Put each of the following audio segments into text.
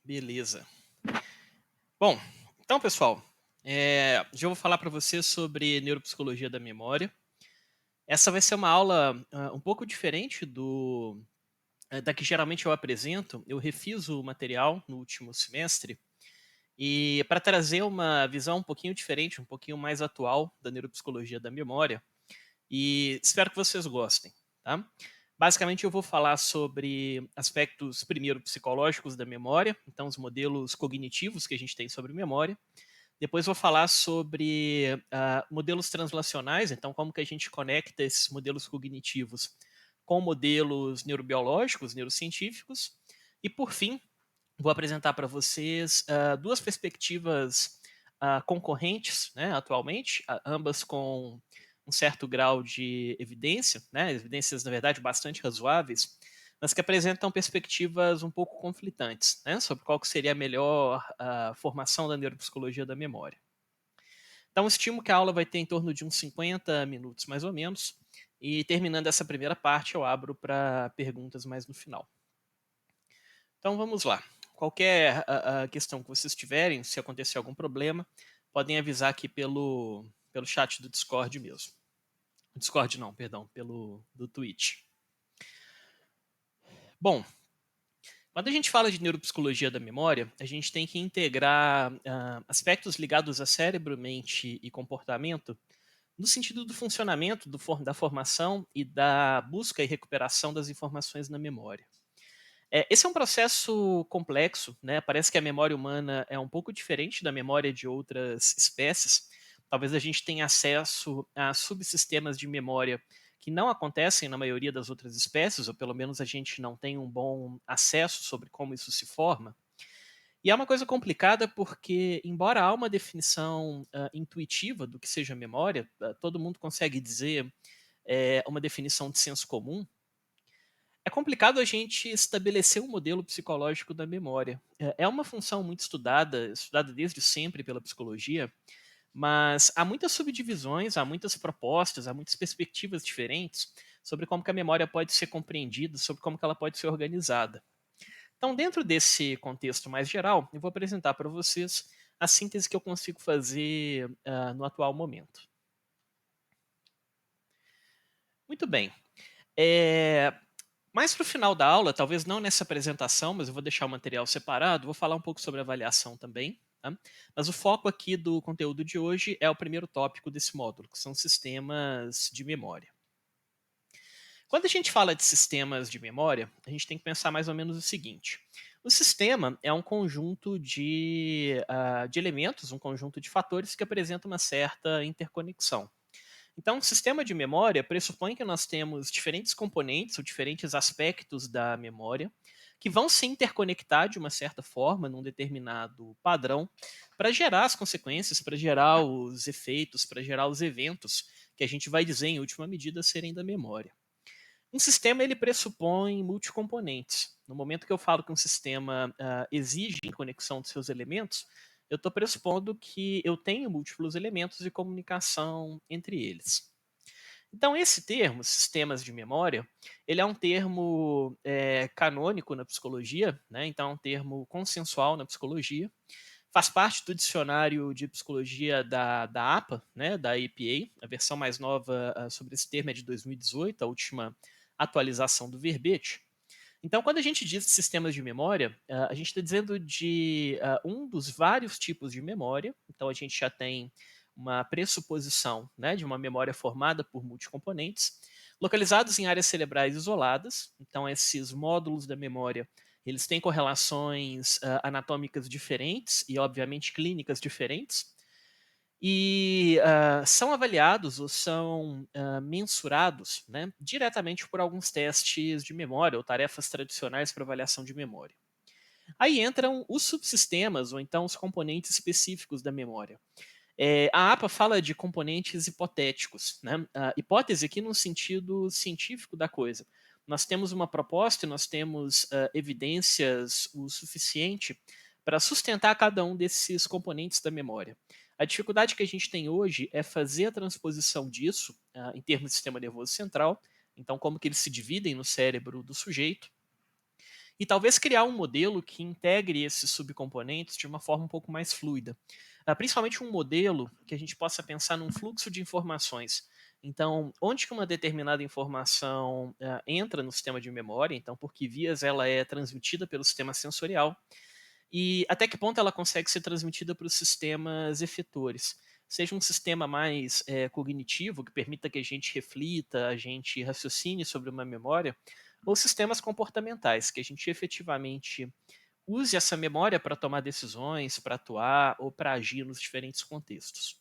Beleza. Bom, então, pessoal, já vou falar para você sobre neuropsicologia da memória. Essa vai ser uma aula um pouco diferente da que geralmente eu apresento. Eu refiz o material no último semestre e para trazer uma visão um pouquinho diferente, um pouquinho mais atual da neuropsicologia da memória. E espero que vocês gostem, tá? Basicamente, eu vou falar sobre aspectos, primeiro, psicológicos da memória, então, os modelos cognitivos que a gente tem sobre memória. Depois, vou falar sobre modelos translacionais, então, como que a gente conecta esses modelos cognitivos com modelos neurobiológicos, neurocientíficos. E, por fim, vou apresentar para vocês duas perspectivas concorrentes, né, atualmente, ambas com um certo grau de evidência, né, evidências, na verdade, bastante razoáveis, mas que apresentam perspectivas um pouco conflitantes, né, sobre qual que seria a melhor formação da neuropsicologia da memória. Então, estimo que a aula vai ter em torno de uns 50 minutos, mais ou menos, e terminando essa primeira parte, eu abro para perguntas mais no final. Então vamos lá. Qualquer questão que vocês tiverem, se acontecer algum problema, podem avisar aqui pelo chat do Discord mesmo. Discord não, perdão, pelo do Twitch. Bom, quando a gente fala de neuropsicologia da memória, a gente tem que integrar aspectos ligados a cérebro, mente e comportamento no sentido do funcionamento, da formação e da busca e recuperação das informações na memória. Esse é um processo complexo, né? Parece que a memória humana é um pouco diferente da memória de outras espécies. Talvez a gente tenha acesso a subsistemas de memória que não acontecem na maioria das outras espécies, ou pelo menos a gente não tem um bom acesso sobre como isso se forma. E é uma coisa complicada porque, embora há uma definição intuitiva do que seja memória, todo mundo consegue dizer uma definição de senso comum. É complicado a gente estabelecer um modelo psicológico da memória. É uma função muito estudada desde sempre pela psicologia, mas há muitas subdivisões, há muitas propostas, há muitas perspectivas diferentes sobre como que a memória pode ser compreendida, sobre como que ela pode ser organizada. Então, dentro desse contexto mais geral, eu vou apresentar para vocês a síntese que eu consigo fazer no atual momento. Muito bem. É, Mais para o final da aula, talvez não nessa apresentação, mas eu vou deixar o material separado, vou falar um pouco sobre avaliação também. Tá? Mas o foco aqui do conteúdo de hoje é o primeiro tópico desse módulo, que são sistemas de memória. Quando a gente fala de sistemas de memória, a gente tem que pensar mais ou menos o seguinte: o sistema é um conjunto de elementos, um conjunto de fatores que apresentam uma certa interconexão. Então, um sistema de memória pressupõe que nós temos diferentes componentes ou diferentes aspectos da memória que vão se interconectar de uma certa forma, num determinado padrão, para gerar as consequências, para gerar os efeitos, para gerar os eventos que a gente vai dizer, em última medida, serem da memória. Um sistema ele pressupõe multicomponentes. No momento que eu falo que um sistema exige conexão dos seus elementos, eu estou pressupondo que eu tenho múltiplos elementos de comunicação entre eles. Então, esse termo, sistemas de memória, ele é um termo canônico na psicologia, né? Então é um termo consensual na psicologia, faz parte do dicionário de psicologia da APA, né, da APA. A versão mais nova sobre esse termo é de 2018, a última atualização do verbete. Então, quando a gente diz sistemas de memória, a gente está dizendo de um dos vários tipos de memória. Então, a gente já tem uma pressuposição, né, de uma memória formada por multicomponentes, localizados em áreas cerebrais isoladas. Então, esses módulos da memória eles têm correlações anatômicas diferentes e, obviamente, clínicas diferentes. E são avaliados ou são mensurados, né, diretamente por alguns testes de memória ou tarefas tradicionais para avaliação de memória. Aí entram os subsistemas ou então os componentes específicos da memória. A APA fala de componentes hipotéticos, né? A hipótese aqui no sentido científico da coisa. Nós temos uma proposta e nós temos evidências o suficiente para sustentar cada um desses componentes da memória. A dificuldade que a gente tem hoje é fazer a transposição disso em termos de sistema nervoso central, então como que eles se dividem no cérebro do sujeito, e talvez criar um modelo que integre esses subcomponentes de uma forma um pouco mais fluida. Principalmente um modelo que a gente possa pensar num fluxo de informações. Então, onde que uma determinada informação entra no sistema de memória, então por que vias ela é transmitida pelo sistema sensorial, e até que ponto ela consegue ser transmitida para os sistemas efetores. Seja um sistema mais cognitivo, que permita que a gente reflita, a gente raciocine sobre uma memória, ou sistemas comportamentais, que a gente efetivamente use essa memória para tomar decisões, para atuar ou para agir nos diferentes contextos.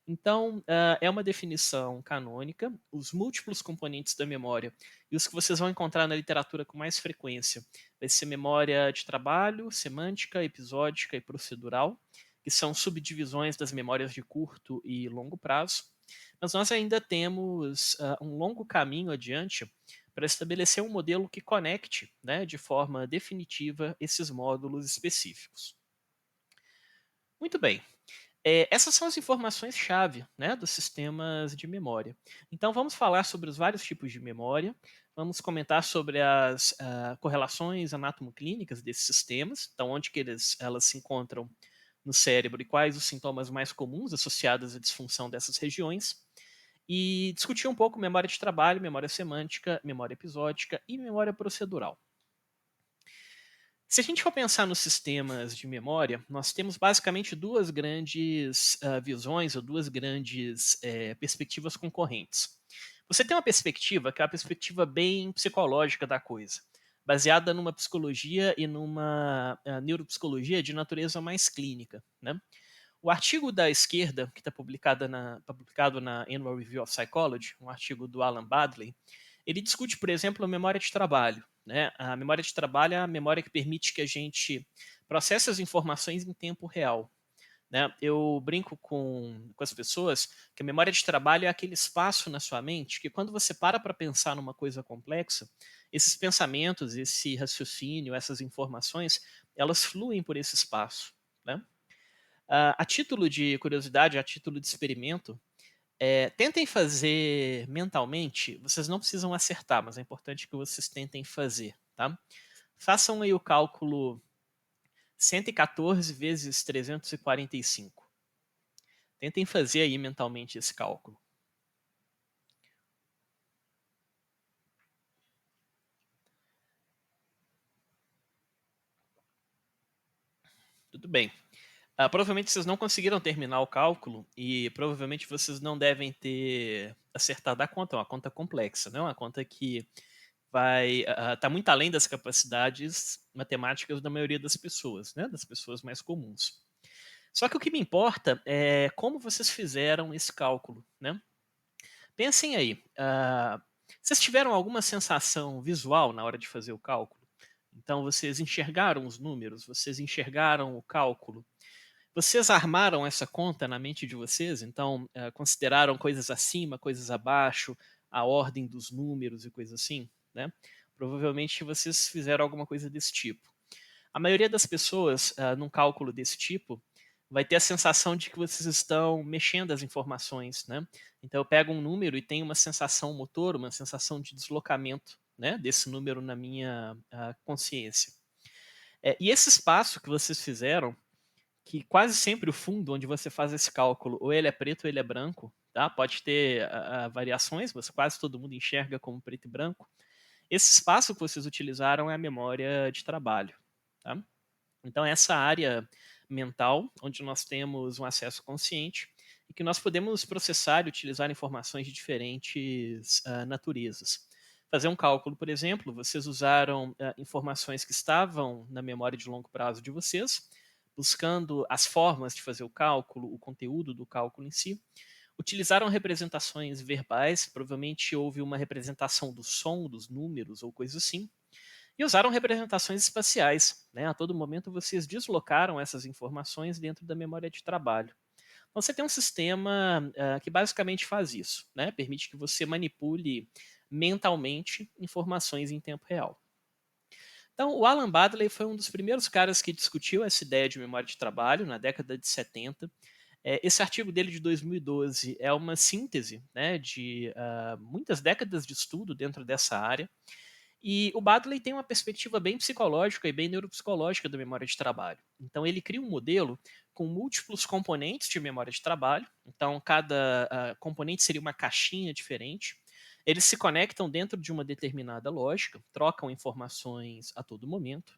Então, é uma definição canônica. Os múltiplos componentes da memória e os que vocês vão encontrar na literatura com mais frequência vai ser memória de trabalho, semântica, episódica e procedural, que são subdivisões das memórias de curto e longo prazo. Mas nós ainda temos um longo caminho adiante para estabelecer um modelo que conecte, né, de forma definitiva esses módulos específicos. Muito bem. Essas são as informações-chave, né, dos sistemas de memória. Então, vamos falar sobre os vários tipos de memória, vamos comentar sobre as correlações anatomoclínicas desses sistemas, então, onde que elas se encontram no cérebro e quais os sintomas mais comuns associados à disfunção dessas regiões, e discutir um pouco memória de trabalho, memória semântica, memória episódica e memória procedural. Se a gente for pensar nos sistemas de memória, nós temos basicamente duas grandes visões ou duas grandes perspectivas concorrentes. Você tem uma perspectiva que é a perspectiva bem psicológica da coisa, baseada numa psicologia e numa neuropsicologia de natureza mais clínica, né? O artigo da esquerda, que está publicado na Annual Review of Psychology, um artigo do Alan Badley, ele discute, por exemplo, a memória de trabalho. Né? A memória de trabalho é a memória que permite que a gente processe as informações em tempo real. Né? Eu brinco com as pessoas que a memória de trabalho é aquele espaço na sua mente que, quando você para pensar numa coisa complexa, esses pensamentos, esse raciocínio, essas informações, elas fluem por esse espaço. Né? A título de curiosidade, a título de experimento, tentem fazer mentalmente, vocês não precisam acertar, mas é importante que vocês tentem fazer, tá? Façam aí o cálculo 114 vezes 345. Tentem fazer aí mentalmente esse cálculo. Tudo bem. Provavelmente vocês não conseguiram terminar o cálculo e provavelmente vocês não devem ter acertado a conta. É uma conta complexa, não é uma conta que vai tá muito além das capacidades matemáticas da maioria das pessoas, né, das pessoas mais comuns. Só que o que me importa é como vocês fizeram esse cálculo, né? Pensem aí, vocês tiveram alguma sensação visual na hora de fazer o cálculo? Então vocês enxergaram os números, vocês enxergaram o cálculo, vocês armaram essa conta na mente de vocês? Então consideraram coisas acima, coisas abaixo, a ordem dos números e coisas assim, né? Provavelmente vocês fizeram alguma coisa desse tipo. A maioria das pessoas, num cálculo desse tipo, vai ter a sensação de que vocês estão mexendo as informações, né? Então eu pego um número e tenho uma sensação motor, uma sensação de deslocamento, né, desse número na minha consciência. E esse espaço que vocês fizeram, que quase sempre o fundo onde você faz esse cálculo, ou ele é preto ou ele é branco, tá? Pode ter variações, mas quase todo mundo enxerga como preto e branco. Esse espaço que vocês utilizaram é a memória de trabalho, tá? Então, essa área mental, onde nós temos um acesso consciente e que nós podemos processar e utilizar informações de diferentes naturezas. Fazer um cálculo, por exemplo, vocês usaram informações que estavam na memória de longo prazo de vocês, buscando as formas de fazer o cálculo, o conteúdo do cálculo em si. Utilizaram representações verbais, provavelmente houve uma representação do som, dos números ou coisa assim, e usaram representações espaciais. Né? A todo momento vocês deslocaram essas informações dentro da memória de trabalho. Então você tem um sistema que basicamente faz isso, né? Permite que você manipule mentalmente informações em tempo real. Então, o Alan Badley foi um dos primeiros caras que discutiu essa ideia de memória de trabalho na década de 70. Esse artigo dele de 2012 é uma síntese, né, de muitas décadas de estudo dentro dessa área. E o Baddeley tem uma perspectiva bem psicológica e bem neuropsicológica da memória de trabalho. Então, ele cria um modelo com múltiplos componentes de memória de trabalho. Então, cada componente seria uma caixinha diferente. Eles se conectam dentro de uma determinada lógica, trocam informações a todo momento.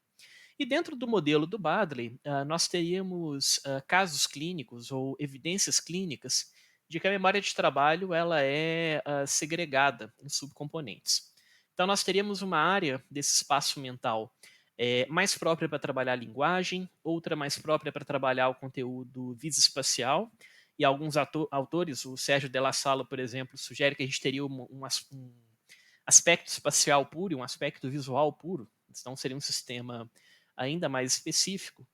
E dentro do modelo do Baddeley, nós teríamos casos clínicos ou evidências clínicas de que a memória de trabalho ela é segregada em subcomponentes. Então, nós teríamos uma área desse espaço mental mais própria para trabalhar a linguagem, outra mais própria para trabalhar o conteúdo visoespacial, e alguns autores, o Sérgio de la Sala, por exemplo, sugere que a gente teria um aspecto espacial puro e um aspecto visual puro, então seria um sistema ainda mais específico.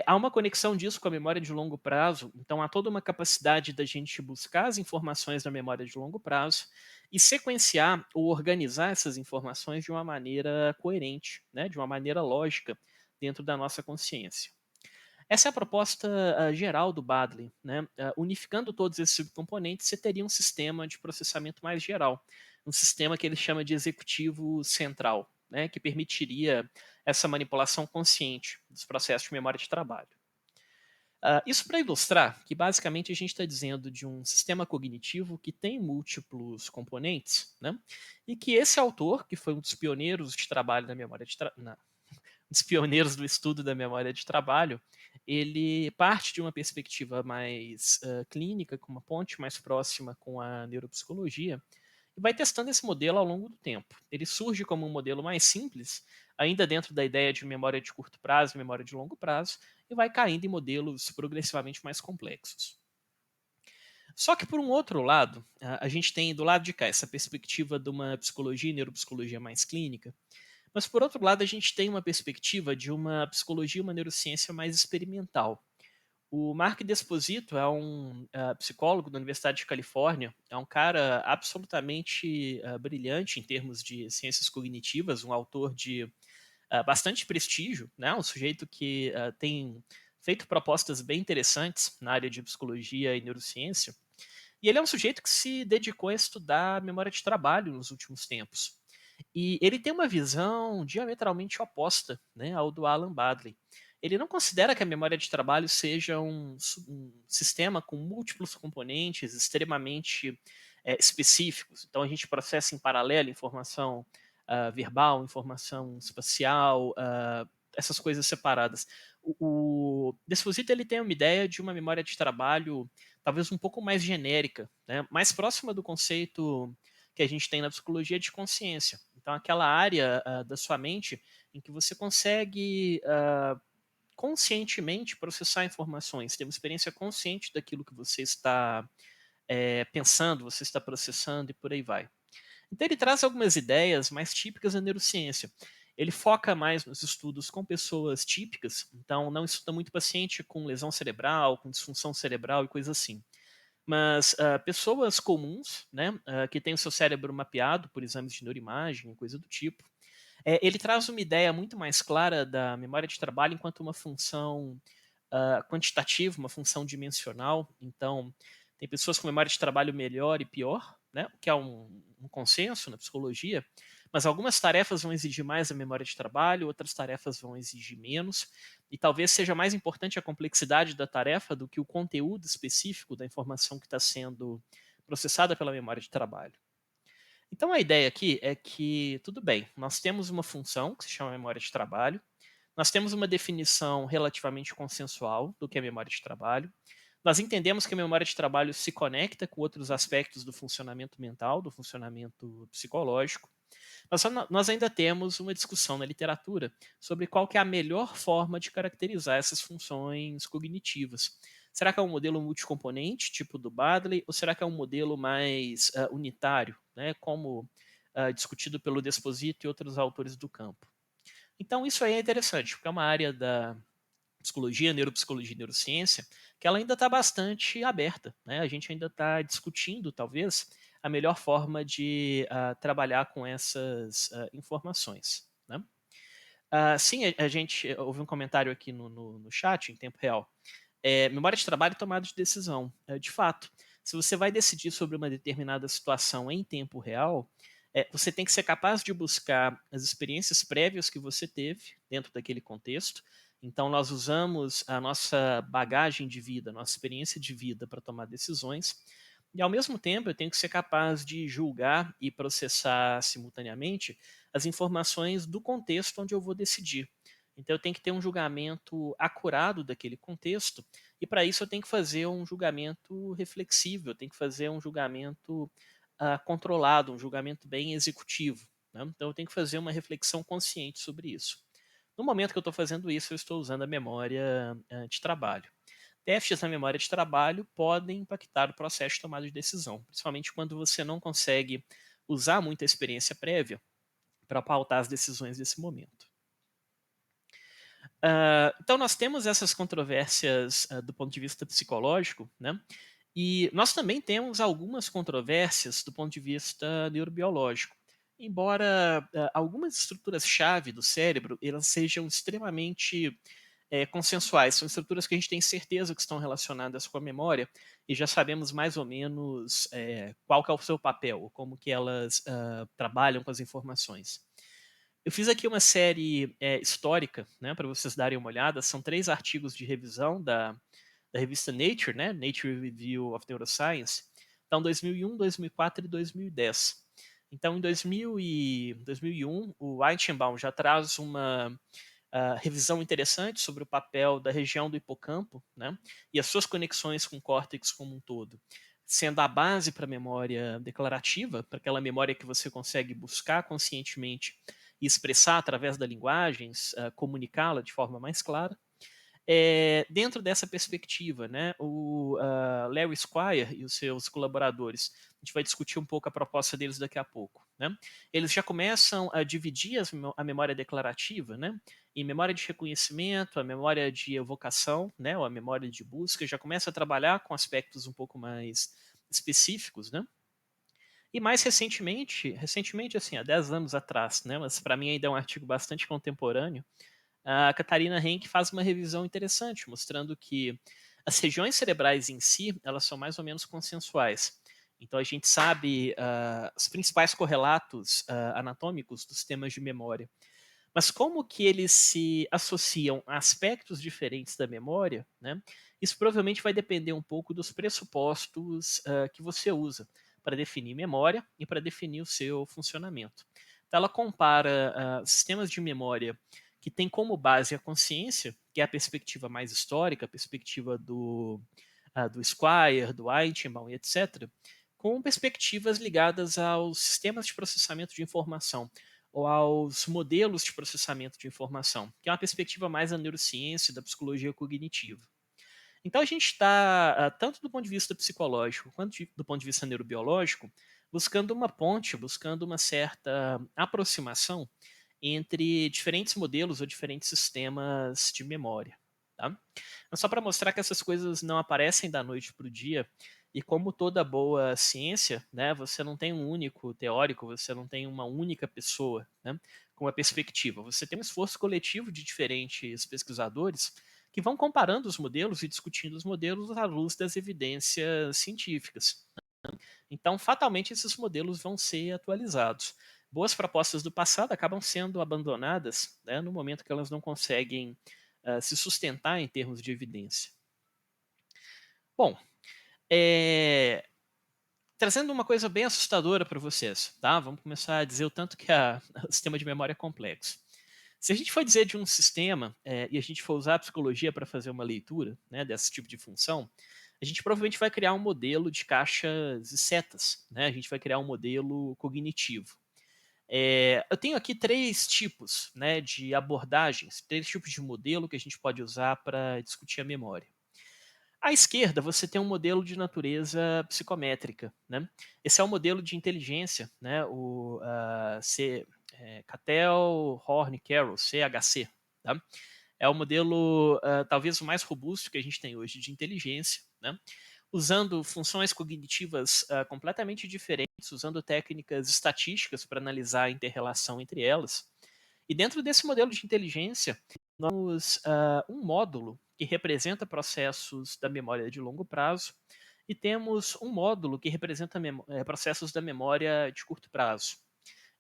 Há uma conexão disso com a memória de longo prazo, então há toda uma capacidade da gente buscar as informações da memória de longo prazo e sequenciar ou organizar essas informações de uma maneira coerente, né, de uma maneira lógica dentro da nossa consciência. Essa é a proposta geral do Baddeley, né? Unificando todos esses subcomponentes, você teria um sistema de processamento mais geral, um sistema que ele chama de executivo central, né? Que permitiria essa manipulação consciente dos processos de memória de trabalho. Isso para ilustrar que basicamente a gente está dizendo de um sistema cognitivo que tem múltiplos componentes, né? E que esse autor, que foi um dos pioneiros de trabalho da memória de dos pioneiros do estudo da memória de trabalho, ele parte de uma perspectiva mais clínica, com uma ponte mais próxima com a neuropsicologia, e vai testando esse modelo ao longo do tempo. Ele surge como um modelo mais simples, ainda dentro da ideia de memória de curto prazo e memória de longo prazo, e vai caindo em modelos progressivamente mais complexos. Só que, por um outro lado, a gente tem do lado de cá essa perspectiva de uma psicologia e neuropsicologia mais clínica, mas, por outro lado, a gente tem uma perspectiva de uma psicologia e uma neurociência mais experimental. O Mark Desposito é um psicólogo da Universidade de Califórnia, é um cara absolutamente brilhante em termos de ciências cognitivas, um autor de bastante prestígio, né? Um sujeito que tem feito propostas bem interessantes na área de psicologia e neurociência. E ele é um sujeito que se dedicou a estudar memória de trabalho nos últimos tempos. E ele tem uma visão diametralmente oposta, né, ao do Alan Baddeley. Ele não considera que a memória de trabalho seja um sistema com múltiplos componentes extremamente específicos. Então a gente processa em paralelo informação verbal, informação espacial, essas coisas separadas. O Desposito ele tem uma ideia de uma memória de trabalho talvez um pouco mais genérica, né, mais próxima do conceito que a gente tem na psicologia de consciência. Então, aquela área da sua mente em que você consegue conscientemente processar informações, ter uma experiência consciente daquilo que você está pensando, você está processando e por aí vai. Então, ele traz algumas ideias mais típicas da neurociência. Ele foca mais nos estudos com pessoas típicas, então não estuda muito paciente com lesão cerebral, com disfunção cerebral e coisa assim. Mas pessoas comuns, né, que têm o seu cérebro mapeado por exames de neuroimagem, coisa do tipo, ele traz uma ideia muito mais clara da memória de trabalho enquanto uma função quantitativa, uma função dimensional. Então, tem pessoas com memória de trabalho melhor e pior, né, o que é um consenso na psicologia, mas algumas tarefas vão exigir mais a memória de trabalho, outras tarefas vão exigir menos, e talvez seja mais importante a complexidade da tarefa do que o conteúdo específico da informação que está sendo processada pela memória de trabalho. Então a ideia aqui é que, tudo bem, nós temos uma função que se chama memória de trabalho, nós temos uma definição relativamente consensual do que é memória de trabalho, nós entendemos que a memória de trabalho se conecta com outros aspectos do funcionamento mental, do funcionamento psicológico, mas nós ainda temos uma discussão na literatura sobre qual que é a melhor forma de caracterizar essas funções cognitivas. Será que é um modelo multicomponente, tipo do Baddeley, ou será que é um modelo mais unitário, né, como discutido pelo Desposito e outros autores do campo? Então isso aí é interessante, porque é uma área da psicologia, neuropsicologia e neurociência, que ela ainda está bastante aberta. Né? A gente ainda está discutindo, talvez, a melhor forma de trabalhar com essas informações. Né? Sim, a gente houve um comentário aqui no chat, em tempo real. Memória de trabalho e tomada de decisão. De fato, se você vai decidir sobre uma determinada situação em tempo real, você tem que ser capaz de buscar as experiências prévias que você teve dentro daquele contexto. Então, nós usamos a nossa bagagem de vida, a nossa experiência de vida para tomar decisões. E, ao mesmo tempo, eu tenho que ser capaz de julgar e processar simultaneamente as informações do contexto onde eu vou decidir. Então, eu tenho que ter um julgamento acurado daquele contexto, e para isso eu tenho que fazer um julgamento reflexivo, eu tenho que fazer um julgamento controlado, um julgamento bem executivo. Né? Então, eu tenho que fazer uma reflexão consciente sobre isso. No momento que eu estou fazendo isso, eu estou usando a memória de trabalho. Déficits na memória de trabalho podem impactar o processo de tomada de decisão, principalmente quando você não consegue usar muita experiência prévia para pautar as decisões desse momento. Então, nós temos essas controvérsias do ponto de vista psicológico, né? E nós também temos algumas controvérsias do ponto de vista neurobiológico. Embora algumas estruturas-chave do cérebro elas sejam extremamente consensuais, são estruturas que a gente tem certeza que estão relacionadas com a memória e já sabemos mais ou menos qual que é o seu papel, como que elas trabalham com as informações. Eu fiz aqui uma série histórica, né, para vocês darem uma olhada. São 3 artigos de revisão da revista Nature, né, Nature Review of Neuroscience. Então, 2001, 2004 e 2010. Então, em 2001, o Eichenbaum já traz uma revisão interessante sobre o papel da região do hipocampo, né, e as suas conexões com o córtex como um todo, sendo a base para a memória declarativa, para aquela memória que você consegue buscar conscientemente e expressar através da linguagem, comunicá-la de forma mais clara. Dentro dessa perspectiva, né, o Larry Squire e os seus colaboradores, a gente vai discutir um pouco a proposta deles daqui a pouco, né? Eles já começam a dividir a memória declarativa, né, em memória de reconhecimento, a memória de evocação, né, ou a memória de busca, já começa a trabalhar com aspectos um pouco mais específicos, né? E mais recentemente assim, há 10 anos atrás, né, mas para mim ainda é um artigo bastante contemporâneo, a Catarina Henke faz uma revisão interessante, mostrando que as regiões cerebrais em si, elas são mais ou menos consensuais. Então a gente sabe os principais correlatos anatômicos dos sistemas de memória. Mas como que eles se associam a aspectos diferentes da memória, né? Isso provavelmente vai depender um pouco dos pressupostos que você usa para definir memória e para definir o seu funcionamento. Então ela compara sistemas de memória que têm como base a consciência, que é a perspectiva mais histórica, a perspectiva do Squire, do Eichenbaum e etc., com perspectivas ligadas aos sistemas de processamento de informação, ou aos modelos de processamento de informação, que é uma perspectiva mais da neurociência e da psicologia cognitiva. Então a gente está, tanto do ponto de vista psicológico quanto do ponto de vista neurobiológico, buscando uma ponte, buscando uma certa aproximação entre diferentes modelos ou diferentes sistemas de memória. Tá? Mas só para mostrar que essas coisas não aparecem da noite para o dia, e como toda boa ciência, né, você não tem um único teórico, você não tem uma única pessoa, né, com a perspectiva. Você tem um esforço coletivo de diferentes pesquisadores que vão comparando os modelos e discutindo os modelos à luz das evidências científicas. Então, fatalmente, esses modelos vão ser atualizados. Boas propostas do passado acabam sendo abandonadas, né, no momento que elas não conseguem se sustentar em termos de evidência. Bom, trazendo uma coisa bem assustadora para vocês, tá? Vamos começar a dizer o tanto que o sistema de memória é complexo. Se a gente for dizer de um sistema e a gente for usar a psicologia para fazer uma leitura, né, desse tipo de função, a gente provavelmente vai criar um modelo de caixas e setas, né? A gente vai criar um modelo cognitivo. Eu tenho aqui 3 tipos, né, de abordagens, 3 tipos de modelo que a gente pode usar para discutir a memória. À esquerda, você tem um modelo de natureza psicométrica, né? Esse é o modelo de inteligência, né? O Cattell, Horn, Carroll, CHC, tá? É o modelo talvez o mais robusto que a gente tem hoje de inteligência, né? Usando funções cognitivas completamente diferentes, usando técnicas estatísticas para analisar a interrelação entre elas. E dentro desse modelo de inteligência, nós temos um módulo que representa processos da memória de longo prazo e temos um módulo que representa processos da memória de curto prazo.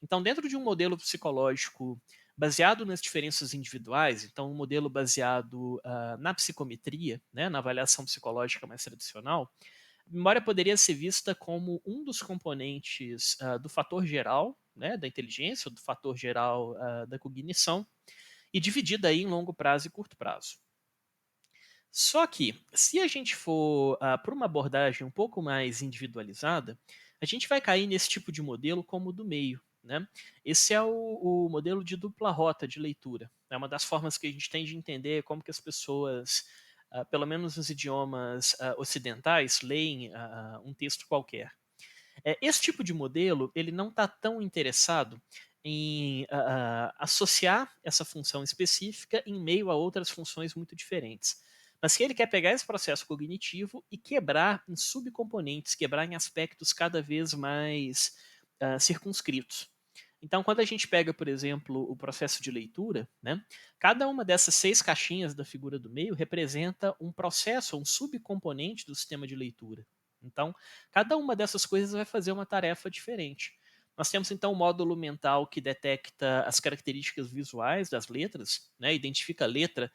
Então, dentro de um modelo psicológico baseado nas diferenças individuais, então um modelo baseado na psicometria, né, na avaliação psicológica mais tradicional, a memória poderia ser vista como um dos componentes do fator geral, né, da inteligência, do fator geral da cognição, e dividida aí em longo prazo e curto prazo. Só que, se a gente for para uma abordagem um pouco mais individualizada, a gente vai cair nesse tipo de modelo como o do meio. Né? Esse é o modelo de dupla rota de leitura. É uma das formas que a gente tem de entender como que as pessoas, pelo menos nos idiomas ocidentais, leem um texto qualquer. Esse tipo de modelo, ele não está tão interessado em associar essa função específica em meio a outras funções muito diferentes. Mas que ele quer pegar esse processo cognitivo e quebrar em subcomponentes, quebrar em aspectos cada vez mais circunscritos. Então, quando a gente pega, por exemplo, o processo de leitura, né, cada uma dessas 6 caixinhas da figura do meio representa um processo, um subcomponente do sistema de leitura. Então, cada uma dessas coisas vai fazer uma tarefa diferente. Nós temos então um módulo mental que detecta as características visuais das letras, né, identifica a letra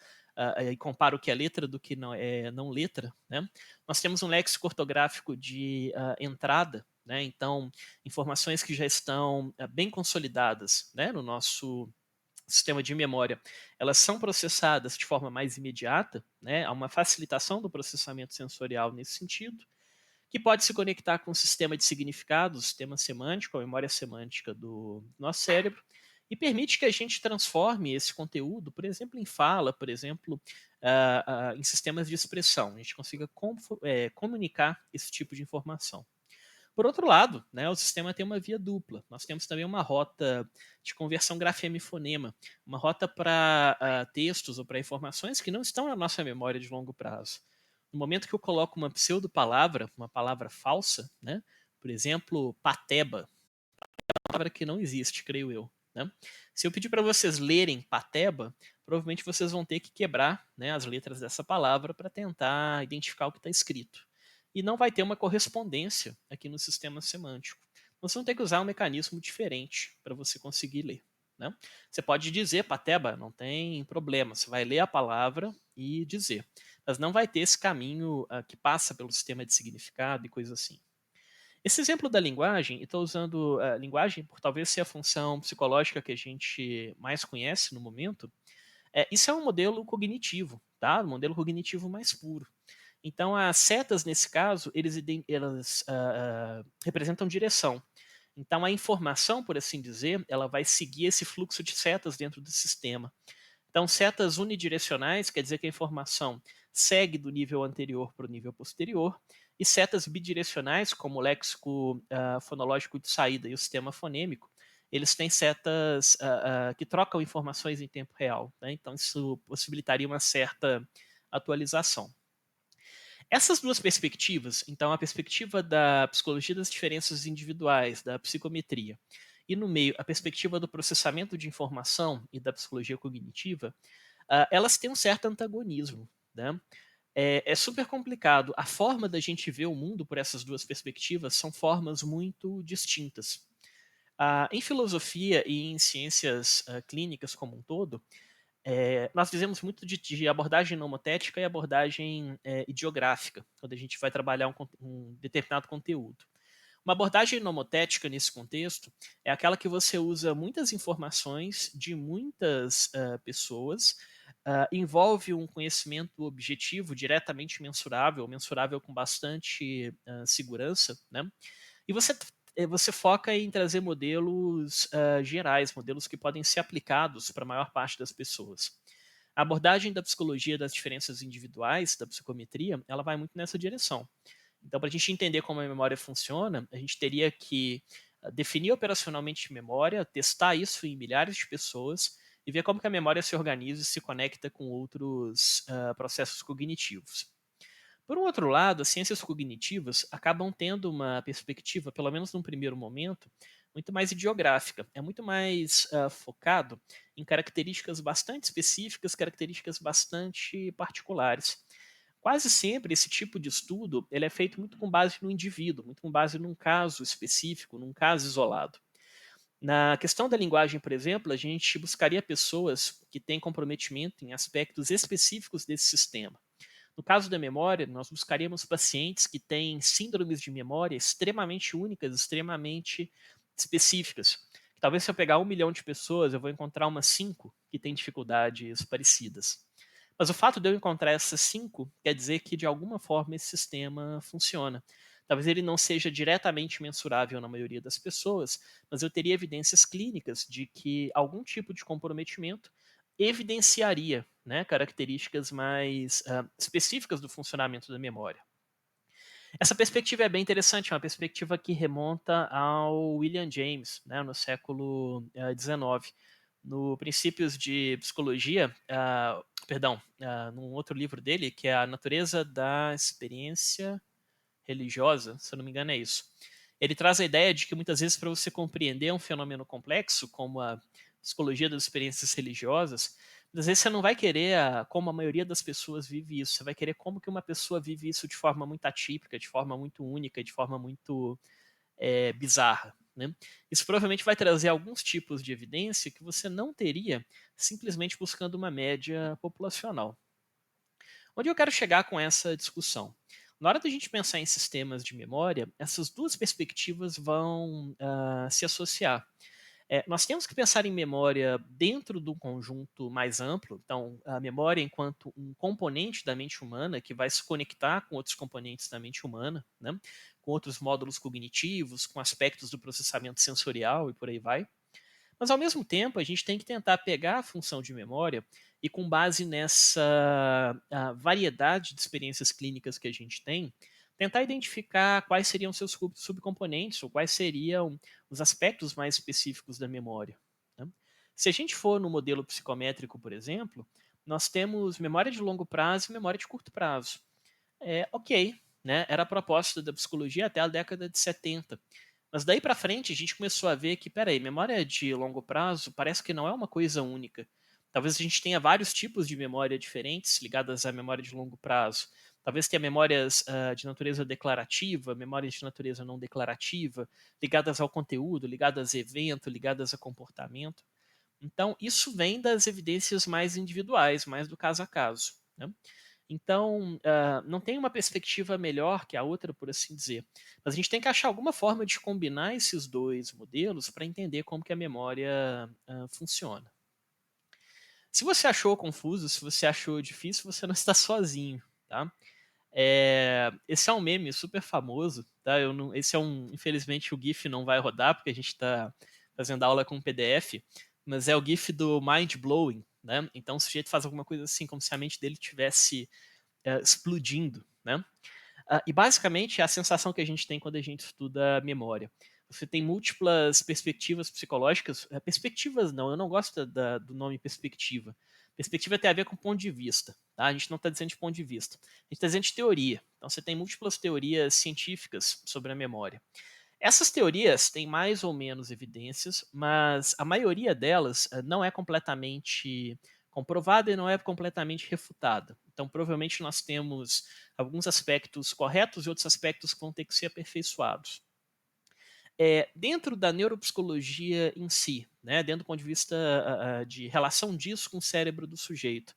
e compara o que é letra do que não é não letra. Né? Nós temos um léxico ortográfico de entrada, né? Então informações que já estão bem consolidadas, né, no nosso sistema de memória, elas são processadas de forma mais imediata, né? Há uma facilitação do processamento sensorial nesse sentido, que pode se conectar com o sistema de significados, o sistema semântico, a memória semântica do nosso cérebro, e permite que a gente transforme esse conteúdo, por exemplo, em fala, por exemplo, em sistemas de expressão. A gente consiga comunicar esse tipo de informação. Por outro lado, né, o sistema tem uma via dupla. Nós temos também uma rota de conversão grafema-fonema, uma rota para textos ou para informações que não estão na nossa memória de longo prazo. No momento que eu coloco uma pseudo-palavra, uma palavra falsa, né, por exemplo, pateba, uma palavra que não existe, creio eu. Né? Se eu pedir para vocês lerem pateba, provavelmente vocês vão ter que quebrar, né, as letras dessa palavra para tentar identificar o que está escrito. E não vai ter uma correspondência aqui no sistema semântico. Então, você vai ter que usar um mecanismo diferente para você conseguir ler. Né? Você pode dizer pateba, não tem problema. Você vai ler a palavra e dizer. Mas não vai ter esse caminho que passa pelo sistema de significado e coisa assim. Esse exemplo da linguagem, e estou usando a linguagem por talvez ser a função psicológica que a gente mais conhece no momento, isso é um modelo cognitivo, tá? Um modelo cognitivo mais puro. Então, as setas, nesse caso, elas representam direção. Então, a informação, por assim dizer, ela vai seguir esse fluxo de setas dentro do sistema. Então, setas unidirecionais quer dizer que a informação segue do nível anterior para o nível posterior, e setas bidirecionais, como o léxico fonológico de saída e o sistema fonêmico, eles têm setas que trocam informações em tempo real. Né? Então, isso possibilitaria uma certa atualização. Essas duas perspectivas, então a perspectiva da psicologia das diferenças individuais, da psicometria, e no meio a perspectiva do processamento de informação e da psicologia cognitiva, elas têm um certo antagonismo. Né? É super complicado. A forma da gente ver o mundo por essas duas perspectivas são formas muito distintas. Em filosofia e em ciências clínicas como um todo, nós fizemos muito de abordagem nomotética e abordagem ideográfica, quando a gente vai trabalhar um determinado conteúdo. Uma abordagem nomotética nesse contexto é aquela que você usa muitas informações de muitas pessoas, envolve um conhecimento objetivo, diretamente mensurável, mensurável com bastante segurança, né? E você foca em trazer modelos gerais, modelos que podem ser aplicados para a maior parte das pessoas. A abordagem da psicologia das diferenças individuais, da psicometria, ela vai muito nessa direção. Então, para a gente entender como a memória funciona, a gente teria que definir operacionalmente memória, testar isso em milhares de pessoas e ver como que a memória se organiza e se conecta com outros processos cognitivos. Por um outro lado, as ciências cognitivas acabam tendo uma perspectiva, pelo menos num primeiro momento, muito mais ideográfica. É muito mais focado em características bastante específicas, características bastante particulares. Quase sempre esse tipo de estudo ele é feito muito com base no indivíduo, muito com base num caso específico, num caso isolado. Na questão da linguagem, por exemplo, a gente buscaria pessoas que têm comprometimento em aspectos específicos desse sistema. No caso da memória, nós buscaríamos pacientes que têm síndromes de memória extremamente únicas, extremamente específicas. Talvez se eu pegar 1 milhão de pessoas, eu vou encontrar umas 5 que têm dificuldades parecidas. Mas o fato de eu encontrar essas 5 quer dizer que de alguma forma esse sistema funciona. Talvez ele não seja diretamente mensurável na maioria das pessoas, mas eu teria evidências clínicas de que algum tipo de comprometimento evidenciaria, né, características mais específicas do funcionamento da memória. Essa perspectiva é bem interessante, é uma perspectiva que remonta ao William James, né, no século XIX. No Princípios de Psicologia, perdão, num outro livro dele, que é A Natureza da Experiência Religiosa, se eu não me engano é isso. Ele traz a ideia de que muitas vezes para você compreender um fenômeno complexo, como a psicologia das experiências religiosas, às vezes você não vai querer como a maioria das pessoas vive isso, você vai querer como que uma pessoa vive isso de forma muito atípica, de forma muito única, de forma muito bizarra. Né? Isso provavelmente vai trazer alguns tipos de evidência que você não teria simplesmente buscando uma média populacional. Onde eu quero chegar com essa discussão? Na hora da gente pensar em sistemas de memória, essas duas perspectivas vão se associar. Nós temos que pensar em memória dentro de um conjunto mais amplo, então a memória enquanto um componente da mente humana que vai se conectar com outros componentes da mente humana, né? Com outros módulos cognitivos, com aspectos do processamento sensorial e por aí vai. Mas, ao mesmo tempo, a gente tem que tentar pegar a função de memória e, com base nessa variedade de experiências clínicas que a gente tem, tentar identificar quais seriam seus subcomponentes ou quais seriam os aspectos mais específicos da memória. Né? Se a gente for no modelo psicométrico, por exemplo, nós temos memória de longo prazo e memória de curto prazo. Ok, né? Era a proposta da psicologia até a década de 70. Mas daí para frente a gente começou a ver que, peraí, memória de longo prazo parece que não é uma coisa única. Talvez a gente tenha vários tipos de memória diferentes ligadas à memória de longo prazo. Talvez tenha memórias de natureza declarativa, memórias de natureza não declarativa, ligadas ao conteúdo, ligadas a evento, ligadas a comportamento. Então, isso vem das evidências mais individuais, mais do caso a caso. Né? Então, não tem uma perspectiva melhor que a outra, por assim dizer. Mas a gente tem que achar alguma forma de combinar esses dois modelos para entender como que a memória funciona. Se você achou confuso, se você achou difícil, você não está sozinho, tá? Esse é um meme super famoso, tá? Infelizmente o GIF não vai rodar porque a gente está fazendo aula com PDF, mas é o GIF do mind blowing, né? Então o sujeito faz alguma coisa assim, como se a mente dele tivesse explodindo, né? E basicamente é a sensação que a gente tem quando a gente estuda a memória. Você tem múltiplas perspectivas psicológicas. Perspectivas não, eu não gosto do nome perspectiva. Perspectiva tem a ver com ponto de vista. Tá? A gente não está dizendo de ponto de vista. A gente está dizendo de teoria. Então você tem múltiplas teorias científicas sobre a memória. Essas teorias têm mais ou menos evidências, mas a maioria delas não é completamente comprovada e não é completamente refutada. Então, provavelmente nós temos alguns aspectos corretos e outros aspectos que vão ter que ser aperfeiçoados. Dentro da neuropsicologia em si, né, dentro do ponto de vista de relação disso com o cérebro do sujeito,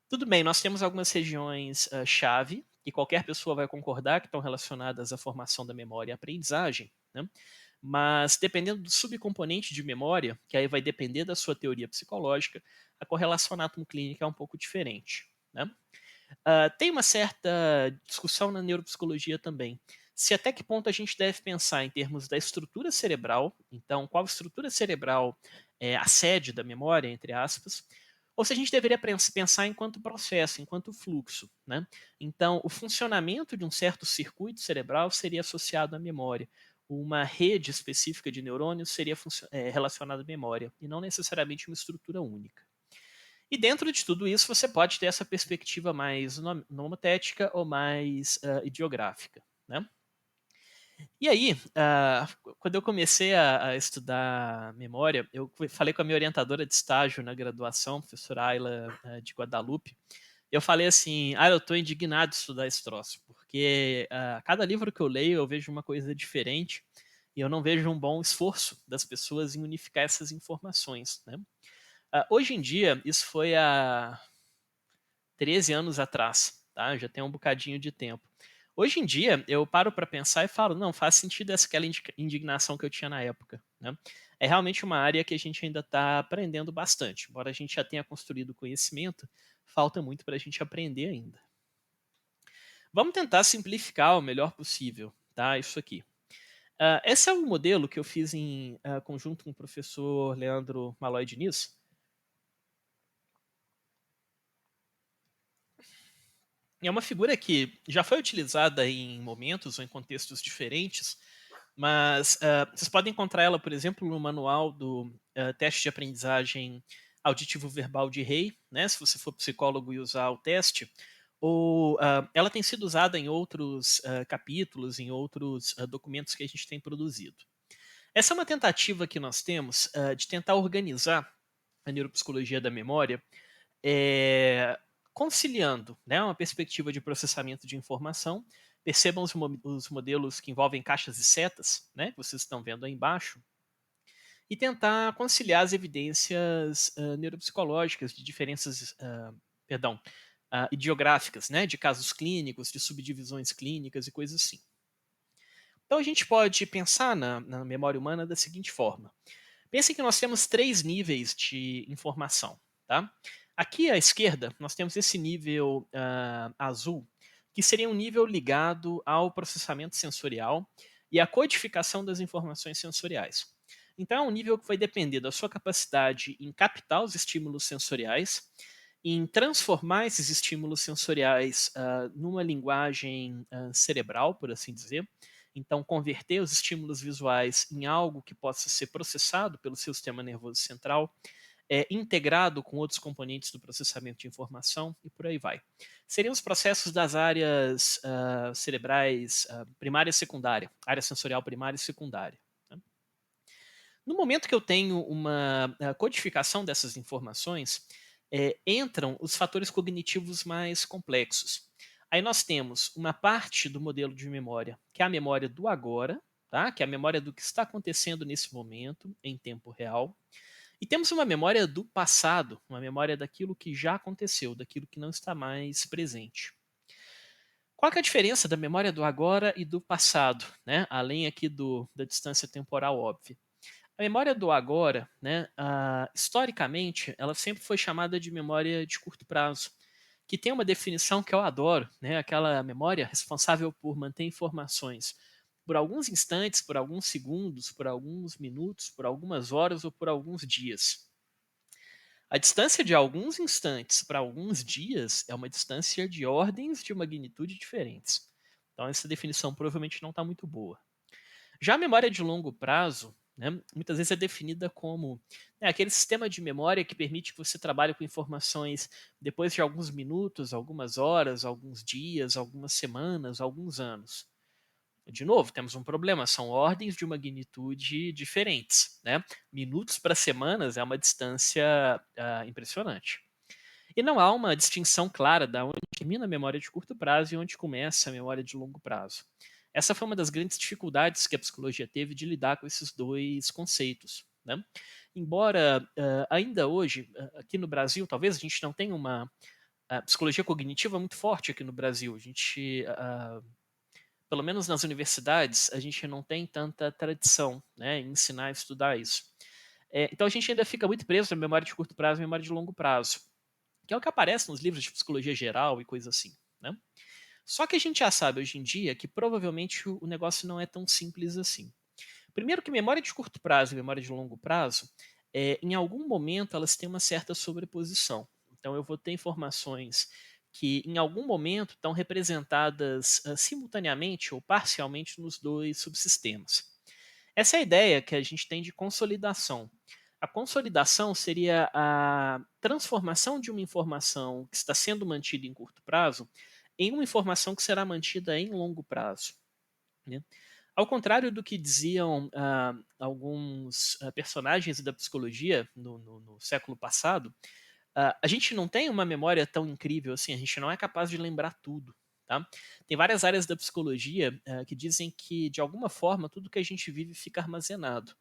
tudo bem, nós temos algumas regiões chave, que qualquer pessoa vai concordar que estão relacionadas à formação da memória e aprendizagem, né? Mas dependendo do subcomponente de memória, que aí vai depender da sua teoria psicológica, a correlação anátomo-clínica é um pouco diferente. Né? Tem uma certa discussão na neuropsicologia também. Se até que ponto a gente deve pensar em termos da estrutura cerebral, então qual estrutura cerebral é a sede da memória, entre aspas, ou se a gente deveria pensar enquanto processo, enquanto fluxo. Né? Então, o funcionamento de um certo circuito cerebral seria associado à memória. Uma rede específica de neurônios seria relacionada à memória, e não necessariamente uma estrutura única. E dentro de tudo isso, você pode ter essa perspectiva mais nomotética ou mais ideográfica. Né? E aí, quando eu comecei a estudar memória, eu falei com a minha orientadora de estágio na graduação, professora Ayla de Guadalupe, e eu falei assim, eu estou indignado de estudar esse troço, porque cada livro que eu leio eu vejo uma coisa diferente, e eu não vejo um bom esforço das pessoas em unificar essas informações, né. Hoje em dia, isso foi há 13 anos atrás, tá, já tem um bocadinho de tempo. Hoje em dia, eu paro para pensar e falo: "Não, faz sentido essa aquela indignação que eu tinha na época", né. É realmente uma área que a gente ainda está aprendendo bastante, embora a gente já tenha construído conhecimento, falta muito para a gente aprender ainda. Vamos tentar simplificar o melhor possível, tá, isso aqui. Esse é um modelo que eu fiz em, conjunto com o professor Leandro Malloy Diniz. É uma figura que já foi utilizada em momentos ou em contextos diferentes, mas, vocês podem encontrar ela, por exemplo, no manual do, teste de aprendizagem auditivo verbal de Rey, né, se você for psicólogo e usar o teste, ou, ela tem sido usada em outros, capítulos, em outros, documentos que a gente tem produzido. Essa é uma tentativa que nós temos, de tentar organizar a neuropsicologia da memória, eh, conciliando, né, uma perspectiva de processamento de informação. Percebam os modelos que envolvem caixas e setas, né, que vocês estão vendo aí embaixo, e tentar conciliar as evidências, neuropsicológicas de diferenças, perdão, idiográficas, né, de casos clínicos, de subdivisões clínicas e coisas assim. Então a gente pode pensar na memória humana da seguinte forma: pensem que nós temos 3 níveis de informação, tá. Aqui à esquerda, nós temos esse nível, azul, que seria um nível ligado ao processamento sensorial e à codificação das informações sensoriais. Então é um nível que vai depender da sua capacidade em captar os estímulos sensoriais, em transformar esses estímulos sensoriais, numa linguagem, cerebral, por assim dizer. Então, converter os estímulos visuais em algo que possa ser processado pelo seu sistema nervoso central, integrado com outros componentes do processamento de informação e por aí vai. Seriam os processos das áreas, cerebrais, primária e secundária, área sensorial primária e secundária, né. No momento que eu tenho uma, codificação dessas informações, entram os fatores cognitivos mais complexos. Aí nós temos uma parte do modelo de memória, que é a memória do agora, tá? Que é a memória do que está acontecendo nesse momento, em tempo real. E temos uma memória do passado, uma memória daquilo que já aconteceu, daquilo que não está mais presente. Qual que é a diferença da memória do agora e do passado, né? Além aqui da distância temporal óbvia. A memória do agora, né, historicamente, ela sempre foi chamada de memória de curto prazo, que tem uma definição que eu adoro, né, aquela memória responsável por manter informações por alguns instantes, por alguns segundos, por alguns minutos, por algumas horas ou por alguns dias. A distância de alguns instantes para alguns dias é uma distância de ordens de magnitude diferentes. Então, essa definição provavelmente não está muito boa. Já a memória de longo prazo, né, muitas vezes é definida como, aquele sistema de memória que permite que você trabalhe com informações depois de alguns minutos, algumas horas, alguns dias, algumas semanas, alguns anos. De novo, temos um problema, são ordens de magnitude diferentes, né? Minutos para semanas é uma distância, impressionante. E não há uma distinção clara da onde termina a memória de curto prazo e onde começa a memória de longo prazo. Essa foi uma das grandes dificuldades que a psicologia teve de lidar com esses dois conceitos, né. Embora, ainda hoje, aqui no Brasil, talvez a gente não tenha uma, psicologia cognitiva muito forte aqui no Brasil. A gente, pelo menos nas universidades, a gente não tem tanta tradição, né, em ensinar e estudar isso. Então a gente ainda fica muito preso na memória de curto prazo e memória de longo prazo, que é o que aparece nos livros de psicologia geral e coisa assim, né. Só que a gente já sabe hoje em dia que provavelmente o negócio não é tão simples assim. Primeiro que memória de curto prazo e memória de longo prazo, em algum momento elas têm uma certa sobreposição. Então eu vou ter informações que em algum momento estão representadas, simultaneamente ou parcialmente nos dois subsistemas. Essa é a ideia que a gente tem de consolidação. A consolidação seria a transformação de uma informação que está sendo mantida em curto prazo em uma informação que será mantida em longo prazo, né. Ao contrário do que diziam, alguns, personagens da psicologia no século passado, a gente não tem uma memória tão incrível assim, a gente não é capaz de lembrar tudo, Tá? Tem várias áreas da psicologia que dizem que, de alguma forma, tudo que a gente vive fica armazenado.